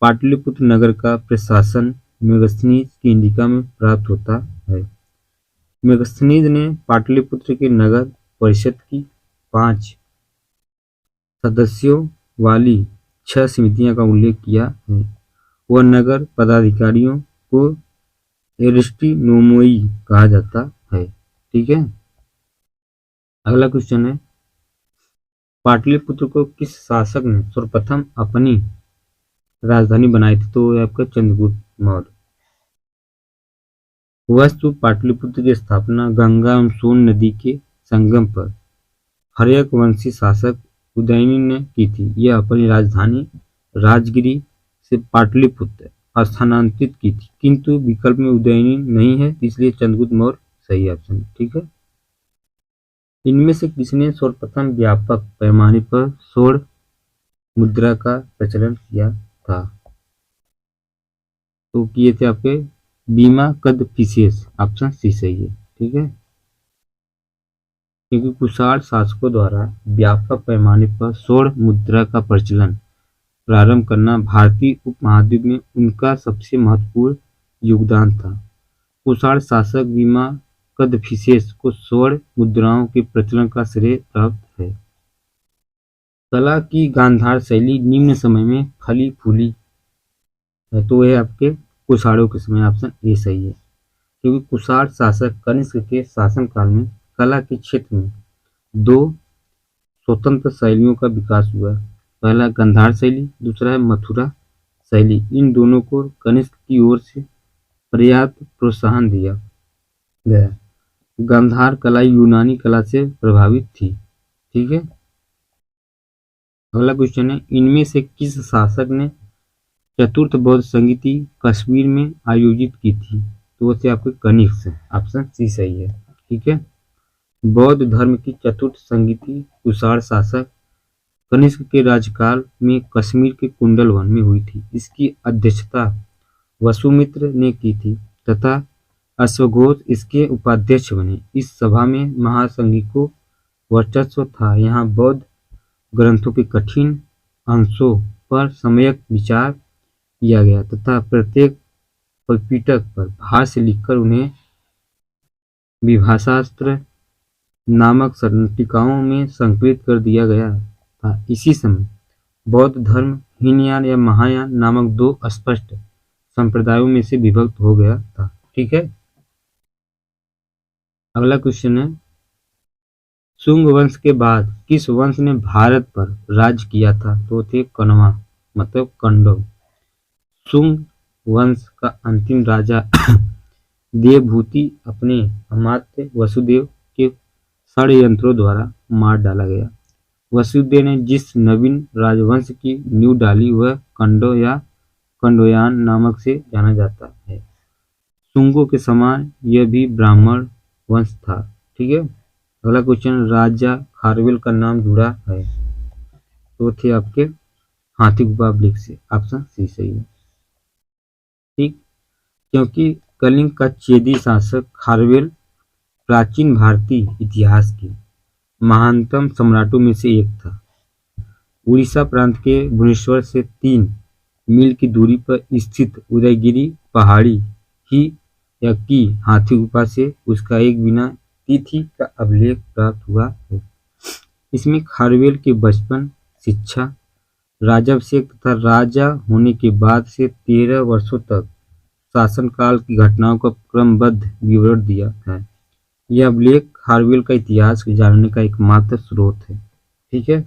पाटलिपुत्र नगर का प्रशासन मेगास्थनीज की इंडिका में प्राप्त होता है। मेगास्थनीज ने पाटलिपुत्र के नगर परिषद की 5 सदस्यों वाली 6 समितियों का उल्लेख किया है। वह नगर पदाधिकारियों को एरिस्टिनोमोई कहा जाता है। ठीक है। अगला क्वेश्चन है, पाटलिपुत्र को किस शासक ने सर्वप्रथम अपनी राजधानी बनाई थी? तो आपका चंद्रगुप्त मौर्य। वस्तु पाटलिपुत्र की स्थापना गंगा एवं सोन नदी के संगम पर हर्यक वंशी शासक उदयनी ने की थी। यह अपनी राजधानी राजगिरी से पाटलिपुत्र स्थानांतरित की थी, किंतु विकल्प में उदयनी नहीं है, इसलिए चंद्रगुप्त मौर्य सही ऑप्शन। ठीक है। इनमें से किसने सर्वप्रथम व्यापक पैमाने पर स्वर्ण मुद्रा का प्रचलन किया था? तो किए थे आपके बीमा कदफिसेस। ऑप्शन सी सही है। ठीक है। क्योंकि कुषाण शासकों द्वारा व्यापक पैमाने पर स्वर्ण मुद्रा का प्रचलन प्रारंभ करना भारतीय उपमहाद्वीप में उनका सबसे महत्वपूर्ण योगदान था। कुषाण शासक बीमा कदफिसेस को स्वर्ण मुद्राओं के प्रचलन का श्रेय प्राप्त है। कला की गांधार शैली निम्न समय में फली फूली है, तो यह आपके कुषाणों के समय। ऑप्शन ए सही है। क्योंकि कुषाण शासक कनिष्क के शासनकाल में कला के क्षेत्र में 2 स्वतंत्र शैलियों का विकास हुआ। पहला गांधार शैली, दूसरा है मथुरा शैली। इन दोनों को कनिष्क की ओर से पर्याप्त प्रोत्साहन दिया गया। गांधार कला यूनानी कला से प्रभावित थी। ठीक है। अगला क्वेश्चन है, इनमें से किस शासक ने चतुर्थ बौद्ध संगीति कश्मीर में आयोजित की थी? तो वो थे आपके कनिष्क। ऑप्शन सी सही है। ठीक है। बौद्ध धर्म की चतुर्थ संगीति कुषाण शासक कनिष्क के राज्यकाल में कश्मीर के कुंडल वन में हुई थी। इसकी अध्यक्षता वसुमित्र ने की थी तथा अश्वघोष इसके उपाध्यक्ष बने। इस सभा में महासंघी को वर्चस्व था। यहाँ बौद्ध ग्रंथों के कठिन अंशों पर सम्यक विचार किया गया तथा प्रत्येक परिपिटक पर भाष्य लिखकर उन्हें विभाषास्त्र नामक टीकाओं में संकलित कर दिया गया था। इसी समय बौद्ध धर्म हीनयान या महायान नामक 2 स्पष्ट संप्रदायों में से विभक्त हो गया था। ठीक है। अगला क्वेश्चन है, शुंग वंश के बाद किस वंश ने भारत पर राज किया था? तो थे कण्वा, मतलब कंडव। शुंग वंश का अंतिम राजा देवभूति अपने अमात्य वसुदेव के षड्यंत्रों द्वारा मार डाला गया। वसुदेव ने जिस नवीन राजवंश की नींव डाली वह कंडो या कंडोयान नामक से जाना जाता है। शुंगों के समान यह भी ब्राह्मण वंश था। ठीक है। अगला क्वेश्चन, राजा खारवेल का नाम जुड़ा है तो थे आपके हाथी गुफा वृक्ष से। ऑप्शन सी सही है। ठीक, क्योंकि कलिंग का चेदी शासक खारवेल प्राचीन भारतीय इतिहास के महानतम सम्राटों में से एक था। उड़ीसा प्रांत के भुवनेश्वर से 3 मील की दूरी पर स्थित उदयगिरी पहाड़ी ही या की हाथी गुफा से उसका एक बिना तिथि का अभिलेख प्राप्त हुआ है। इसमें खारवेल के बचपन, शिक्षा, राजाभिषेक तथा राजा होने के बाद से 13 वर्षों तक शासनकाल की घटनाओं का क्रमबद्ध विवरण दिया है। यह अभिलेख खारवेल का इतिहास जानने का एकमात्र स्रोत है। ठीक है।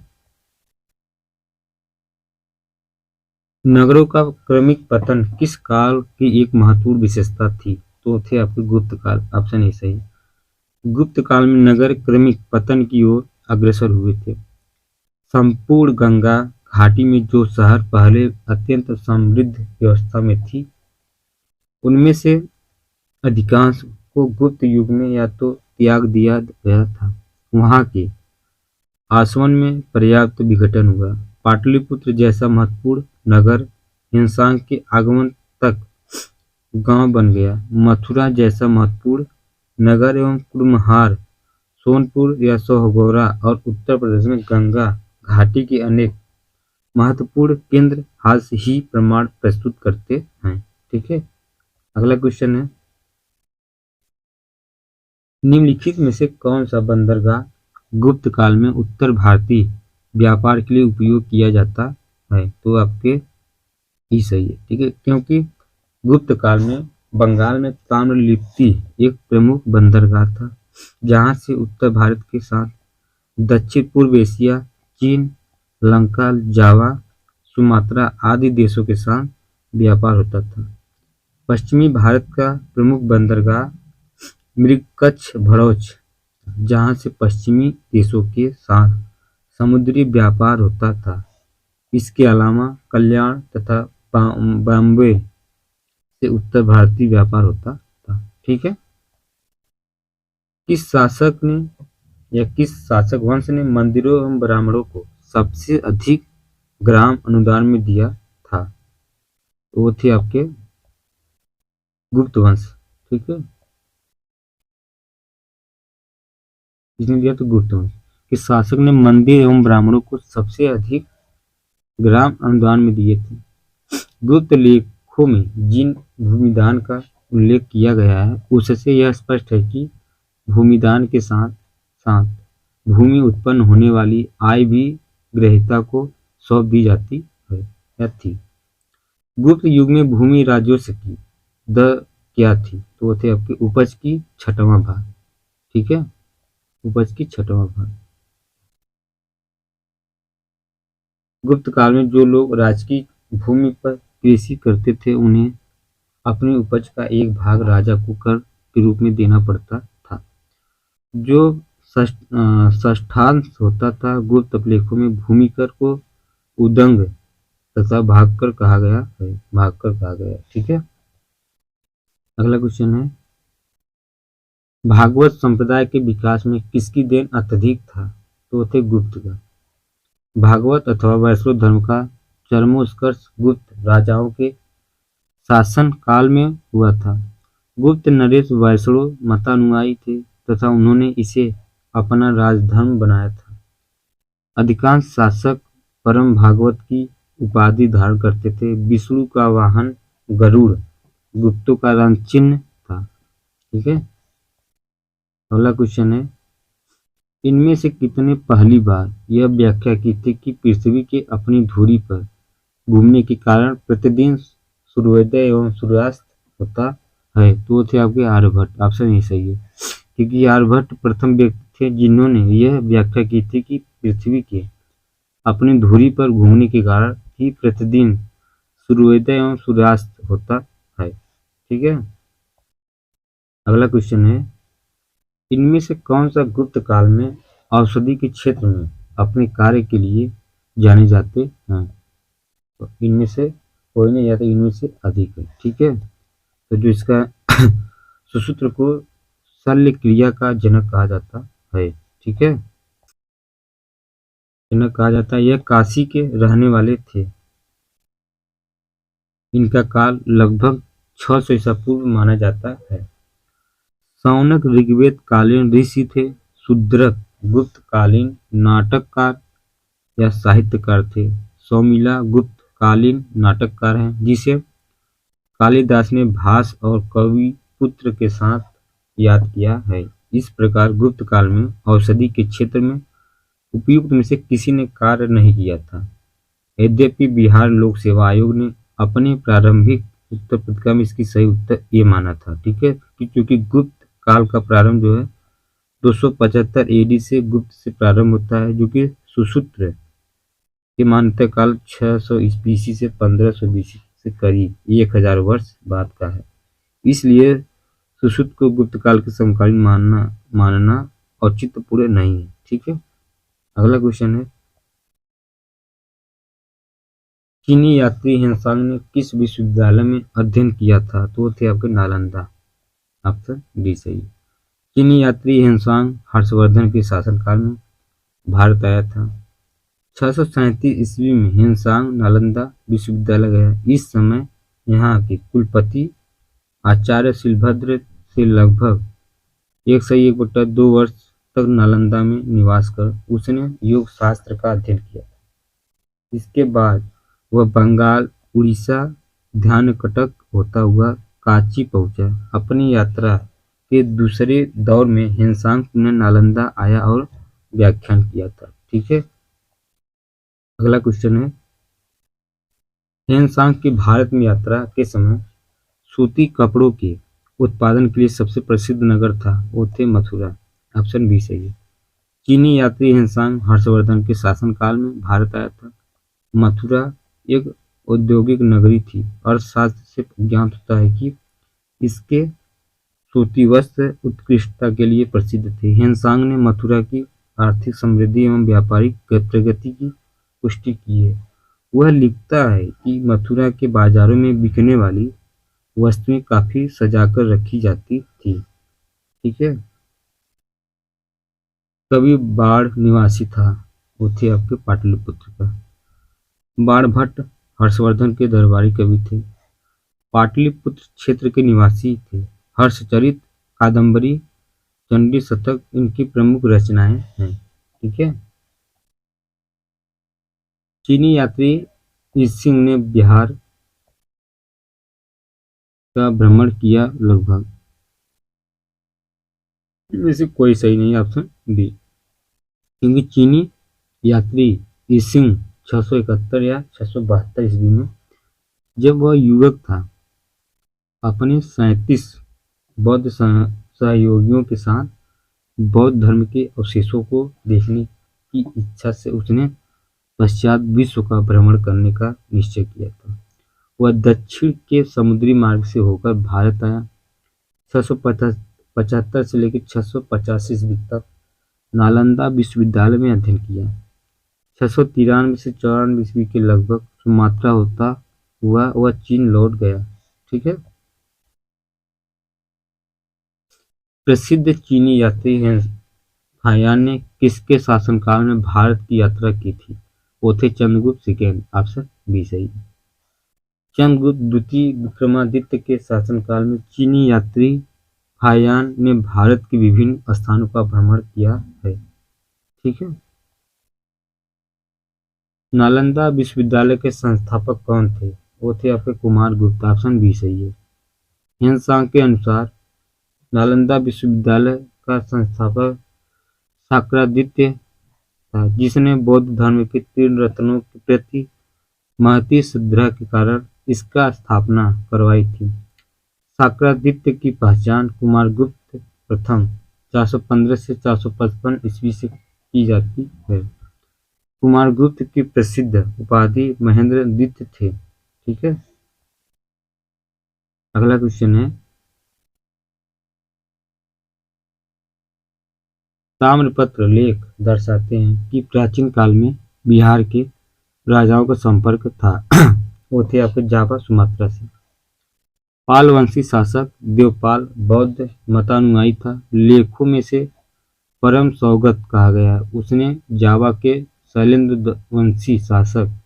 नगरों का क्रमिक पतन किस काल की एक महत्वपूर्ण विशेषता थी तो थे आपके गुप्त काल। ऑप्शन ए सही। गुप्त काल में नगर क्रमिक पतन की ओर अग्रसर हुए थे। संपूर्ण गंगा घाटी में जो शहर पहले अत्यंत समृद्ध व्यवस्था में थी उनमें से अधिकांश को गुप्त युग में या तो त्याग दिया गया था। वहां के आसवन में पर्याप्त विघटन हुआ। पाटलिपुत्र जैसा महत्वपूर्ण नगर हिंसांग के आगमन तक गांव बन गया। मथुरा जैसा महत्वपूर्ण नगर एवं कुड़महार, सोनपुर या सोहगौरा और उत्तर प्रदेश में गंगा घाटी के अनेक महत्वपूर्ण केंद्र हाल से ही प्रमाण प्रस्तुत करते हैं। ठीक है। अगला क्वेश्चन है, निम्नलिखित में से कौन सा बंदरगाह गुप्त काल में उत्तर भारतीय व्यापार के लिए उपयोग किया जाता है तो आपके ही सही है। ठीक है, क्योंकि गुप्त काल में बंगाल में ताम्रलिप्ति एक प्रमुख बंदरगाह था जहां से उत्तर भारत के साथ दक्षिण पूर्व एशिया, चीन, लंका, जावा, सुमात्रा आदि देशों के साथ व्यापार होता था। पश्चिमी भारत का प्रमुख बंदरगाह मृगकच्छ भरोच जहां से पश्चिमी देशों के साथ समुद्री व्यापार होता था। इसके अलावा कल्याण तथा बॉम्बे से उत्तर भारतीय व्यापार होता था। ठीक है। किस शासक वंश ने मंदिरों एवं ब्राह्मणों को सबसे अधिक ग्राम अनुदान में दिया था तो वो थे आपके गुप्त वंश। ठीक है। इसने दिया तो गुप्त वंश। किस शासक ने मंदिर एवं ब्राह्मणों को सबसे अधिक ग्राम अनुदान में दिए थे। गुप्त लेखों में जिन भूमिदान का उल्लेख किया गया है उससे यह स्पष्ट है कि भूमिदान के साथ साथ भूमि उत्पन्न होने वाली आय भी ग्रहीता को सौंप दी जाती है या थी। गुप्त युग में भूमि राजस्व की दर क्या थी तो वो थे आपके उपज की 6वां भाग। ठीक है, उपज की 6वां भाग। गुप्त काल में जो लोग राजकीय भूमि पर कृषि करते थे उन्हें अपनी उपज का एक भाग राजा को कर के रूप में देना पड़ता था जो षष्ठांश होता था। गुप्त अभिलेखों में भूमि कर को उदंग तथा भागकर कहा गया है। ठीक है। अगला क्वेश्चन है, भागवत संप्रदाय के विकास में किसकी देन अत्यधिक था तो थे गुप्त का। भागवत अथवा वैष्णव धर्म का चरमोत्कर्ष गुप्त राजाओं के शासन काल में हुआ था। गुप्त नरेश वैष्णव मतानुयायी थे तथा उन्होंने इसे अपना राजधर्म बनाया था। अधिकांश शासक परम भागवत की उपाधि धारण करते थे। विष्णु का वाहन गरुड़ गुप्तों का रंग चिन्ह था। ठीक है। अगला क्वेश्चन है, इनमें से कितने पहली बार यह व्याख्या की थी कि पृथ्वी के अपनी धुरी पर घूमने के कारण प्रतिदिन सूर्योदय एवं सूर्यास्त होता है तो थे आपके आर्यभट्ट। ऑप्शन ही सही है, क्योंकि आर्यभट्ट प्रथम व्यक्ति थे जिन्होंने यह व्याख्या की थी कि पृथ्वी के अपनी धुरी पर घूमने के कारण ही प्रतिदिन सूर्योदय एवं सूर्यास्त होता है। ठीक है। अगला क्वेश्चन है, इनमें से कौन सा गुप्त काल में औषधि के क्षेत्र में अपने कार्य के लिए जाने जाते हैं। तो इनमें से कोई नहीं या तो इनमें से अधिक है। ठीक है, तो जो इसका सुश्रुत को शल्य क्रिया का जनक कहा जाता है। ठीक है, जनक कहा जाता है। यह काशी के रहने वाले थे। इनका काल लगभग 600 ईसा पूर्व माना जाता है। शौनक ऋग्वेद कालीन ऋषि थे। शूद्रक गुप्त कालीन नाटककार या साहित्यकार थे। सौमिला गुप्त कालीन नाटककार हैं, जिसे कालिदास ने भास और कवि पुत्र के साथ याद किया है। इस प्रकार गुप्त काल में औषधि के क्षेत्र में उपयुक्त में से किसी ने कार्य नहीं किया था। यद्यपि बिहार लोक सेवा आयोग ने अपने प्रारंभिक उत्तर पत्रिका में इसकी सही उत्तर ये माना था। ठीक है, क्योंकि गुप्त काल का प्रारंभ जो है 275 एडी से गुप्त से प्रारंभ होता है, जो कि सुश्रुत के मान्यता काल 600 बीसी से 1500 बीसी से करीब 1000 वर्ष बाद का है। इसलिए सुश्रुत को गुप्त काल के समकालीन मानना औचित्यपूर्ण नहीं है। ठीक है, अगला क्वेश्चन है, चीनी यात्री ह्वेनसांग ने किस विश्वविद्यालय में अध्ययन किया था? तो वो थे आपके नालंदा। ऑप्शन डी सही है। चीनी यात्री ह्वेनसांग हर्षवर्धन के शासनकाल में भारत आया था। 637 ईस्वी में ह्वेनसांग नालंदा विश्वविद्यालय गया। इस समय यहाँ के कुलपति आचार्य शिलभद्र से लगभग 101/2 वर्ष तक नालंदा में निवास कर उसने योग शास्त्र का अध्ययन किया। इसके बाद वह बंगाल, उड़ीसा, ध्यानकटक होता हुआ कांची पहुंचा। अपनी यात्रा के दूसरे दौर में ह्वेनसांग पुनः नालंदा आया और व्याख्यान किया था। ठीक है, अगला क्वेश्चन है, ह्वेनसांग की भारत में यात्रा के समय सूती कपड़ों के उत्पादन के लिए सबसे प्रसिद्ध नगर था, वो थे मथुरा। ऑप्शन बी सही है। चीनी यात्री ह्वेनसांग हर्षवर्धन के शासनकाल में भारत आया था। मथुरा एक औद्योगिक नगरी थी। अर्थशास्त्र से ज्ञात होता है कि इसके सूती वस्त्र उत्कृष्टता के लिए प्रसिद्ध थे। ह्वेनसांग ने मथुरा की आर्थिक समृद्धि एवं व्यापारिक प्रगति की पुष्टि की है। वह लिखता है कि मथुरा के बाजारों में बिकने वाली वस्तुएं काफी सजाकर रखी जाती थी। ठीक है, कवि बाढ़ निवासी था, वो थे आपके पाटलिपुत्र का। बाणभट्ट हर्षवर्धन के दरबारी कवि थे। पाटलिपुत्र क्षेत्र के निवासी थे। हर्षचरित, कादम्बरी, चंडी शतक इनकी प्रमुख रचनाएं हैं। ठीक है, चीनी यात्री ईसिंग ने बिहार का भ्रमण किया। लगभग इनमें से कोई सही नहीं, ऑप्शन डी। क्योंकि चीनी यात्री ईसिंग 671 या 672 ईस्वी में जब वह युवक था, अपने 37 बौद्ध सहयोगियों के साथ बौद्ध धर्म के अवशेषों को देखने की इच्छा से उसने पश्चात विश्व का भ्रमण करने का निश्चय किया था। वह दक्षिण के समुद्री मार्ग से होकर भारत आया। 675 से लेकर 685 ईस्वी तक नालंदा विश्वविद्यालय में अध्ययन किया। 693 से 94 ईस्वी के लगभग सुमात्रा होता हुआ वह चीन लौट गया। ठीक है, प्रसिद्ध चीनी यात्री हायान ने किसके शासनकाल में भारत की यात्रा की थी? वो थे चंद्रगुप्त सेकेंड। ऑप्शन बी सही। चंद्रगुप्त द्वितीय विक्रमादित्य के शासनकाल में चीनी यात्री हायान ने भारत के विभिन्न स्थानों का भ्रमण किया है। ठीक है, नालंदा विश्वविद्यालय के संस्थापक कौन थे? वो थे आपके कुमार गुप्ता। ऑप्शन बी सही है। ह्वेनसांग के अनुसार नालंदा विश्वविद्यालय का संस्थापक शाक्रादित्य था, जिसने बौद्ध धर्म के तीन रत्नों के प्रति महती श्रद्धा के कारण इसका स्थापना करवाई थी। शाक्रादित्य की पहचान कुमारगुप्त प्रथम 415 से 455 ईस्वी से की जाती है। कुमारगुप्त की प्रसिद्ध उपाधि महेंद्र द्वितीय थे। ठीक है, अगला क्वेश्चन है, ताम्रपत्र लेख दर्शाते हैं कि प्राचीन काल में बिहार के राजाओं का संपर्क था। वो थे आपके जावा सुमात्रा से। पाल वंशी शासक देवपाल बौद्ध मतानुयायी था। लेखों में से परम सौगत कहा गया है। उसने जावा के शैलेंद्र वंशी शासक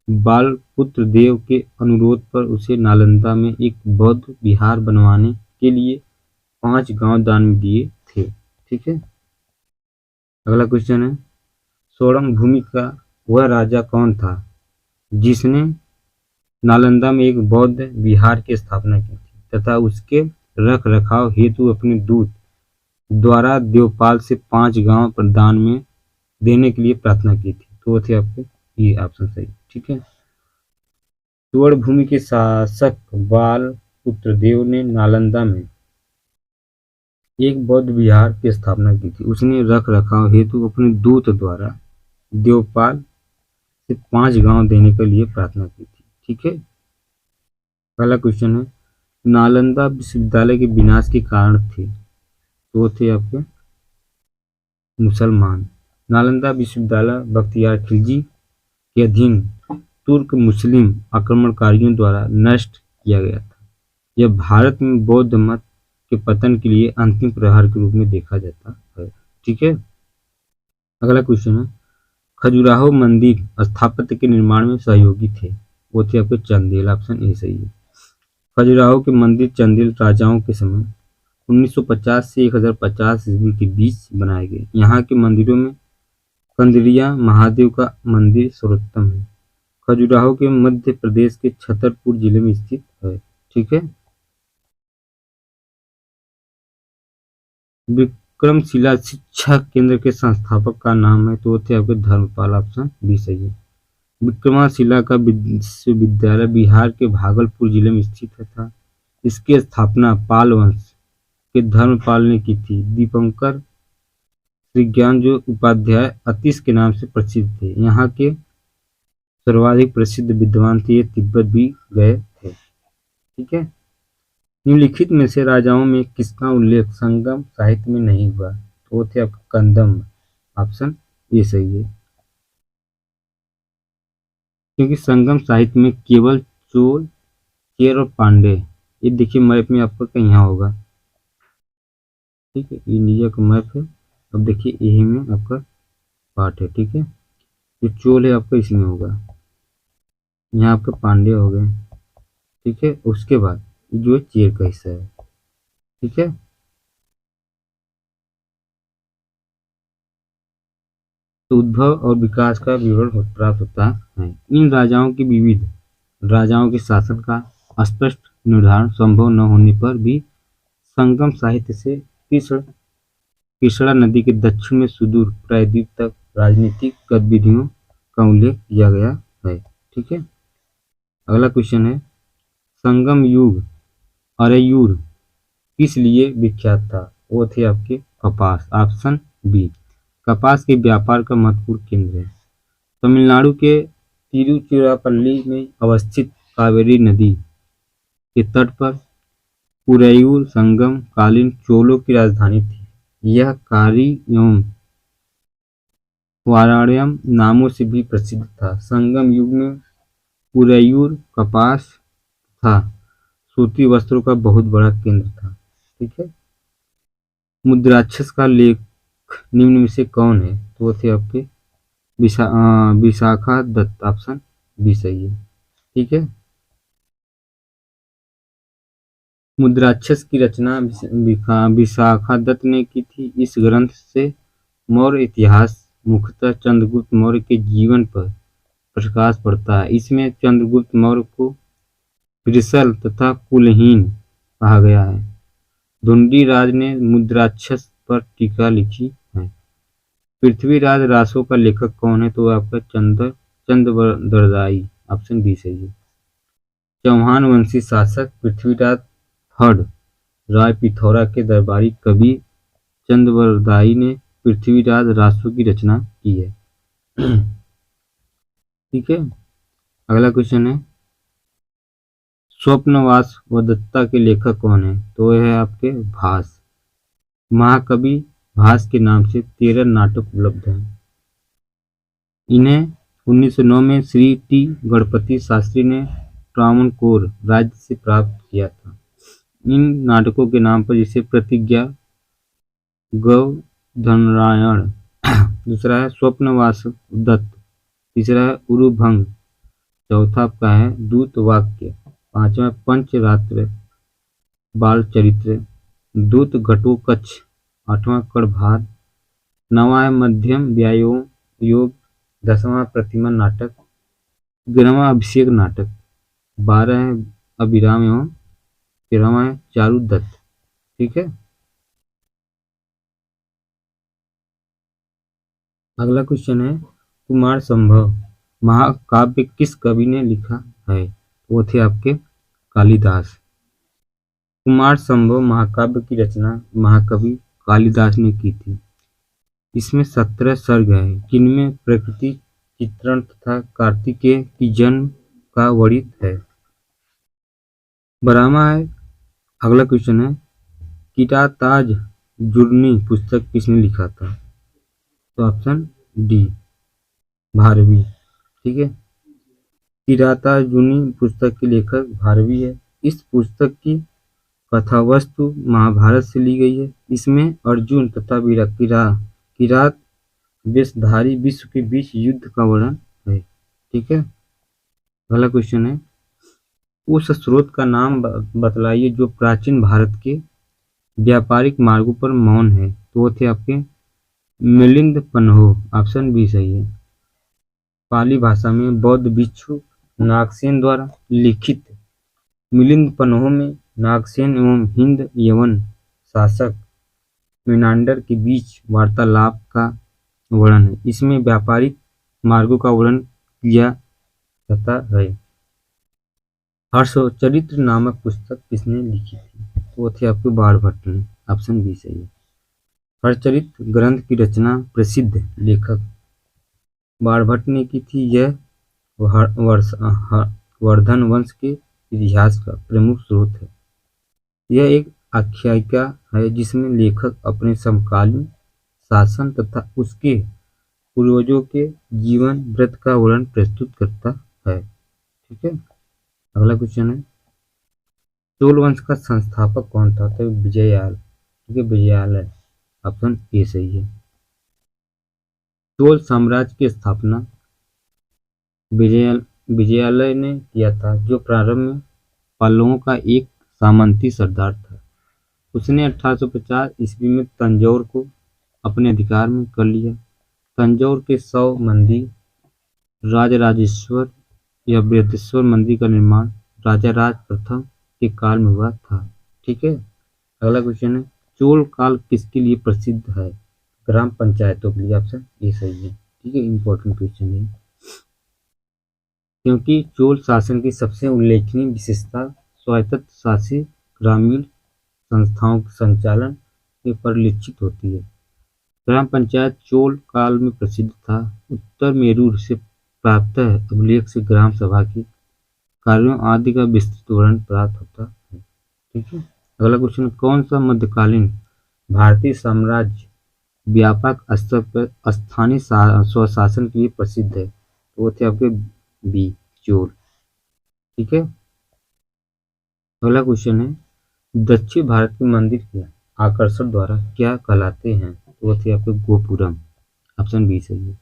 बालपुत्र देव के अनुरोध पर उसे नालंदा में एक बौद्ध विहार बनवाने के लिए 5 गांव दान में दिए थे। ठीक है, अगला क्वेश्चन है, सोरम भूमि का वह राजा कौन था जिसने नालंदा में एक बौद्ध विहार की स्थापना की थी तथा उसके रख रखाव हेतु अपने दूत द्वारा देवपाल से 5 गांव प्रदान में देने के लिए प्रार्थना की थी। तो वो थे आपके ये ऑप्शन सही। ठीक है, सुवर्ण भूमि के शासक बाल पुत्रदेव ने नालंदा में एक बौद्ध विहार की स्थापना की थी। उसने रख रखाव हेतु अपने दूत द्वारा देवपाल से 5 गांव देने के लिए प्रार्थना की थी। ठीक है, पहला क्वेश्चन है, नालंदा विश्वविद्यालय के विनाश के कारण थे। तो वो थे आपके मुसलमान। नालंदा विश्वविद्यालय बख्तियार खिलजी के अधीन तुर्क मुस्लिम आक्रमणकारियों द्वारा नष्ट किया गया था। यह भारत में बौद्ध मत के पतन के लिए अंतिम प्रहार के रूप में देखा जाता है। ठीक है, अगला क्वेश्चन है, खजुराहो मंदिर स्थापत्य के निर्माण में सहयोगी थे। वो थे आपके चंदेल। ऑप्शन ए सही है। खजुराहो के मंदिर चंदेल राजाओं के समय 1950 से 1050 ईस्वी के बीच बनाए गए। यहाँ के मंदिरों में कंदरिया महादेव का मंदिर सर्वोत्तम है। खजुराहो के मध्य प्रदेश के छतरपुर जिले में स्थित है। ठीक है, विक्रमशिला शिक्षा केंद्र के संस्थापक का नाम है। तो थे आपके धर्मपाल। ऑप्शन बी सही है। विक्रमशिला का विश्वविद्यालय बिहार के भागलपुर जिले में स्थित था। इसकी स्थापना पाल वंश के धर्मपाल ने की थी। दीपंकर श्रीज्ञान जो उपाध्याय अतीश के नाम से प्रसिद्ध थे। यहाँ के सर्वाधिक प्रसिद्ध विद्वान थे। ये तिब्बत भी गए थे। ठीक है, निम्नलिखित में से राजाओं में किसका उल्लेख संगम साहित्य में नहीं हुआ। तो वो थे आपका कंदम। ऑप्शन ये सही है, क्योंकि संगम साहित्य में केवल चोल चेर और पांडे, ये देखिए मैप में आपका कहीं यहाँ होगा। ठीक है, इंडिया का मैप है। अब देखिए यही में आपका पार्ट है। ठीक है, जो चोल है आपका इसमें होगा, यहाँ आपका पांडे हो गए। ठीक है, उसके बाद जो चेर का हिस्सा है। ठीक है, तो उद्भव और विकास का विवरण प्राप्त होता है। इन राजाओं की विविध राजाओं के शासन का स्पष्ट निर्धारण संभव न होने पर भी संगम साहित्य से कृष्णा नदी के दक्षिण में सुदूर प्रायद्वीप तक राजनीतिक गतिविधियों का उल्लेख किया गया है। ठीक है, अगला क्वेश्चन है, संगम युग अरेयूर किस लिए विख्यात था। वो थे आपके कपास। ऑप्शन बी, कपास के व्यापार का महत्वपूर्ण केंद्र है। तमिलनाडु के तिरुचिरापल्ली में अवस्थित कावेरी नदी के तट पर उरैयूर संगम कालीन चोलों की राजधानी थी। यह कारी एवं वाराणयम नामों से भी प्रसिद्ध था। संगम युग में उरैयूर कपास था सूती वस्त्रों का बहुत बड़ा केंद्र था। ठीक है, मुद्राक्षस का लेख निम्न में से कौन है। तो वो थे आपके विशाखा दत्त। ऑप्शन बी सही है। ठीक है, मुद्राक्षस की रचना विशाखा दत्त ने की थी। इस ग्रंथ से मौर्य इतिहास मुख्यतः चंद्रगुप्त मौर्य के जीवन पर प्रकाश पड़ता है। इसमें चंद्रगुप्त मौर्य को वृषल तथा कुलहीन कहा गया है। धुंडीराज ने मुद्राक्षस पर टीका लिखी है। पृथ्वीराज रासो का लेखक कौन है। तो आपका चंद्रवरदाई। ऑप्शन बी सही है। चौहान वंशी शासक पृथ्वीराज थर्ड राय पिथौरा के दरबारी कवि चंद्रवरदाई ने पृथ्वीराज रासो की रचना की है। ठीक है, अगला क्वेश्चन है, स्वप्नवास व दत्ता के लेखक कौन है। तो यह है आपके भास। महाकवि भास के नाम से 13 नाटक उपलब्ध हैं। इन्हें 1909 में श्री टी गणपति शास्त्री ने त्रावणकोर राज्य से प्राप्त किया था। इन नाटकों के नाम पर जैसे प्रतिज्ञा, गौधनरायण, दूसरा है स्वप्नवास दत्त, तीसरा है उरुभंग, चौथा आपका है दूत वाक्य, पांचवा पंचरात्र बाल चरित्र, दूत घटोत्कच, आठवां कड़भार, नवा है मध्यम व्यायोग योग, दसवां प्रतिमा नाटक, 11वां अभिषेक नाटक, 12 है अभिराम एवं 13वां है चारु दत्त। ठीक है। अगला क्वेश्चन है कुमार संभव महाकाव्य किस कवि ने लिखा है? वो थे आपके कालिदास। कुमार संभव महाकाव्य की रचना महाकवि कालिदास ने की थी। इसमें 17 सर्ग है जिनमें प्रकृति चित्रण तथा कार्तिकेय की जन्म का वर्णित है। 12वां है। अगला क्वेश्चन है किरातार्जुनी पुस्तक किसने लिखा था? तो ऑप्शन डी भारवी। ठीक है। किरातार्जुनी पुस्तक के लेखक भारवी है। इस पुस्तक की कथावस्तु महाभारत से ली गई है। इसमें अर्जुन तथा किरात वेशधारी विश्व के बीच युद्ध का वर्णन है। ठीक है। अगला क्वेश्चन है उस स्रोत का नाम बतलाइए जो प्राचीन भारत के व्यापारिक मार्गों पर मौन है। तो वो थे आपके मिलिंद पन्हो। ऑप्शन बी सही है। पाली भाषा में बौद्ध भिक्षु नागसेन द्वारा लिखित मिलिंद पन्हो में नागसेन एवं हिंद यवन शासक मेनांडर के बीच वार्तालाप का वर्णन है। इसमें व्यापारिक मार्गों का वर्णन किया जाता है। हर्षचरित्र नामक पुस्तक किसने लिखी थी? वो थे आपके बाणभट्ट ने। ऑप्शन बी सही है। हर्षचरित्र ग्रंथ की रचना प्रसिद्ध लेखक बाणभट्ट ने की थी। यह वर्धन वंश के इतिहास का प्रमुख स्रोत है। यह एक आख्यायिका है जिसमें लेखक अपने समकालीन शासन तथा उसके पूर्वजों के जीवन व्रत का वर्णन प्रस्तुत करता है। ठीक है। अगला क्वेश्चन है चोल वंश का संस्थापक कौन था? तो विजयाल। ठीक है, विजयाल है। ऑप्शन ए सही है। चोल साम्राज्य की स्थापना विजयालय ने किया था जो प्रारंभ में पल्लवों का एक सामंती सरदार था। उसने 1850 ईस्वी में तंजौर को अपने अधिकार में कर लिया। तंजौर के 100 मंदिर राजराजेश्वर या बृहदेश्वर मंदिर का निर्माण राजा राज प्रथम के काल में हुआ था। ठीक है। अगला क्वेश्चन है चोल काल किसके लिए प्रसिद्ध है? ग्राम पंचायतों के लिए। ऑप्शन ए सही है। ठीक है, इंपॉर्टेंट क्वेश्चन है क्योंकि चोल शासन की सबसे उल्लेखनीय विशेषता स्वायत्त शासी ग्रामीण संस्थाओं के संचालन के परिलक्षित होती है। ग्राम पंचायत चोल काल में प्रसिद्ध था। उत्तर मेरूर से प्राप्त अभिलेख से ग्राम सभा के कार्यों आदि का विस्तृत वर्णन प्राप्त होता है। ठीक है। अगला क्वेश्चन कौन सा मध्यकालीन भारतीय साम्राज्य व्यापक स्तर पर स्थानीय स्वशासन के लिए प्रसिद्ध है? तो वो थे आपके बी चोल। ठीक है। अगला क्वेश्चन है दक्षिण भारत के मंदिर के आकर्षण द्वारा क्या कहलाते हैं? तो वो थे आपके गोपुरम। ऑप्शन बी सही है।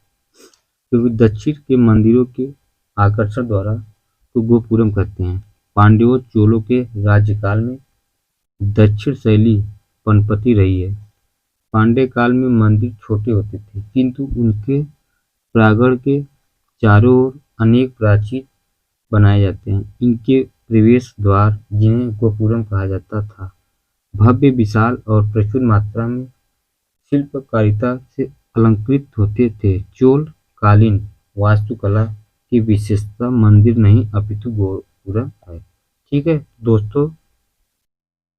क्योंकि दक्षिण के मंदिरों के आकर्षण द्वारा तो गोपुरम कहते हैं। पांड्यों चोलों के राज्यकाल में दक्षिण शैली पनपती रही है। पांड्य काल में मंदिर छोटे होते थे किंतु उनके प्रांगण के चारों ओर अनेक प्राचीर बनाए जाते हैं। इनके प्रवेश द्वार जिन्हें गोपुरम कहा जाता था भव्य विशाल और प्रचुर मात्रा में शिल्पकारिता से अलंकृत होते थे। चोल कालीन वास्तुकला की विशेषता मंदिर नहीं अपितु गोपुरम है। ठीक है दोस्तों,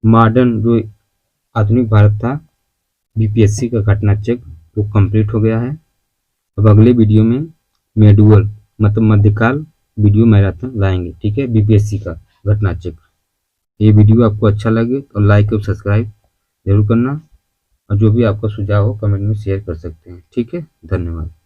मॉडर्न जो आधुनिक भारत था बीपीएससी का घटना चक्र वो कंप्लीट हो गया है। अब अगले वीडियो में मेडुअल मतलब मध्यकाल वीडियो मैराथन लाएंगे। ठीक है, बीपीएससी का घटना चक्र। ये वीडियो आपको अच्छा लगे तो लाइक और सब्सक्राइब जरूर करना। और जो भी आपका सुझाव हो कमेंट में शेयर कर सकते हैं। ठीक है, धन्यवाद।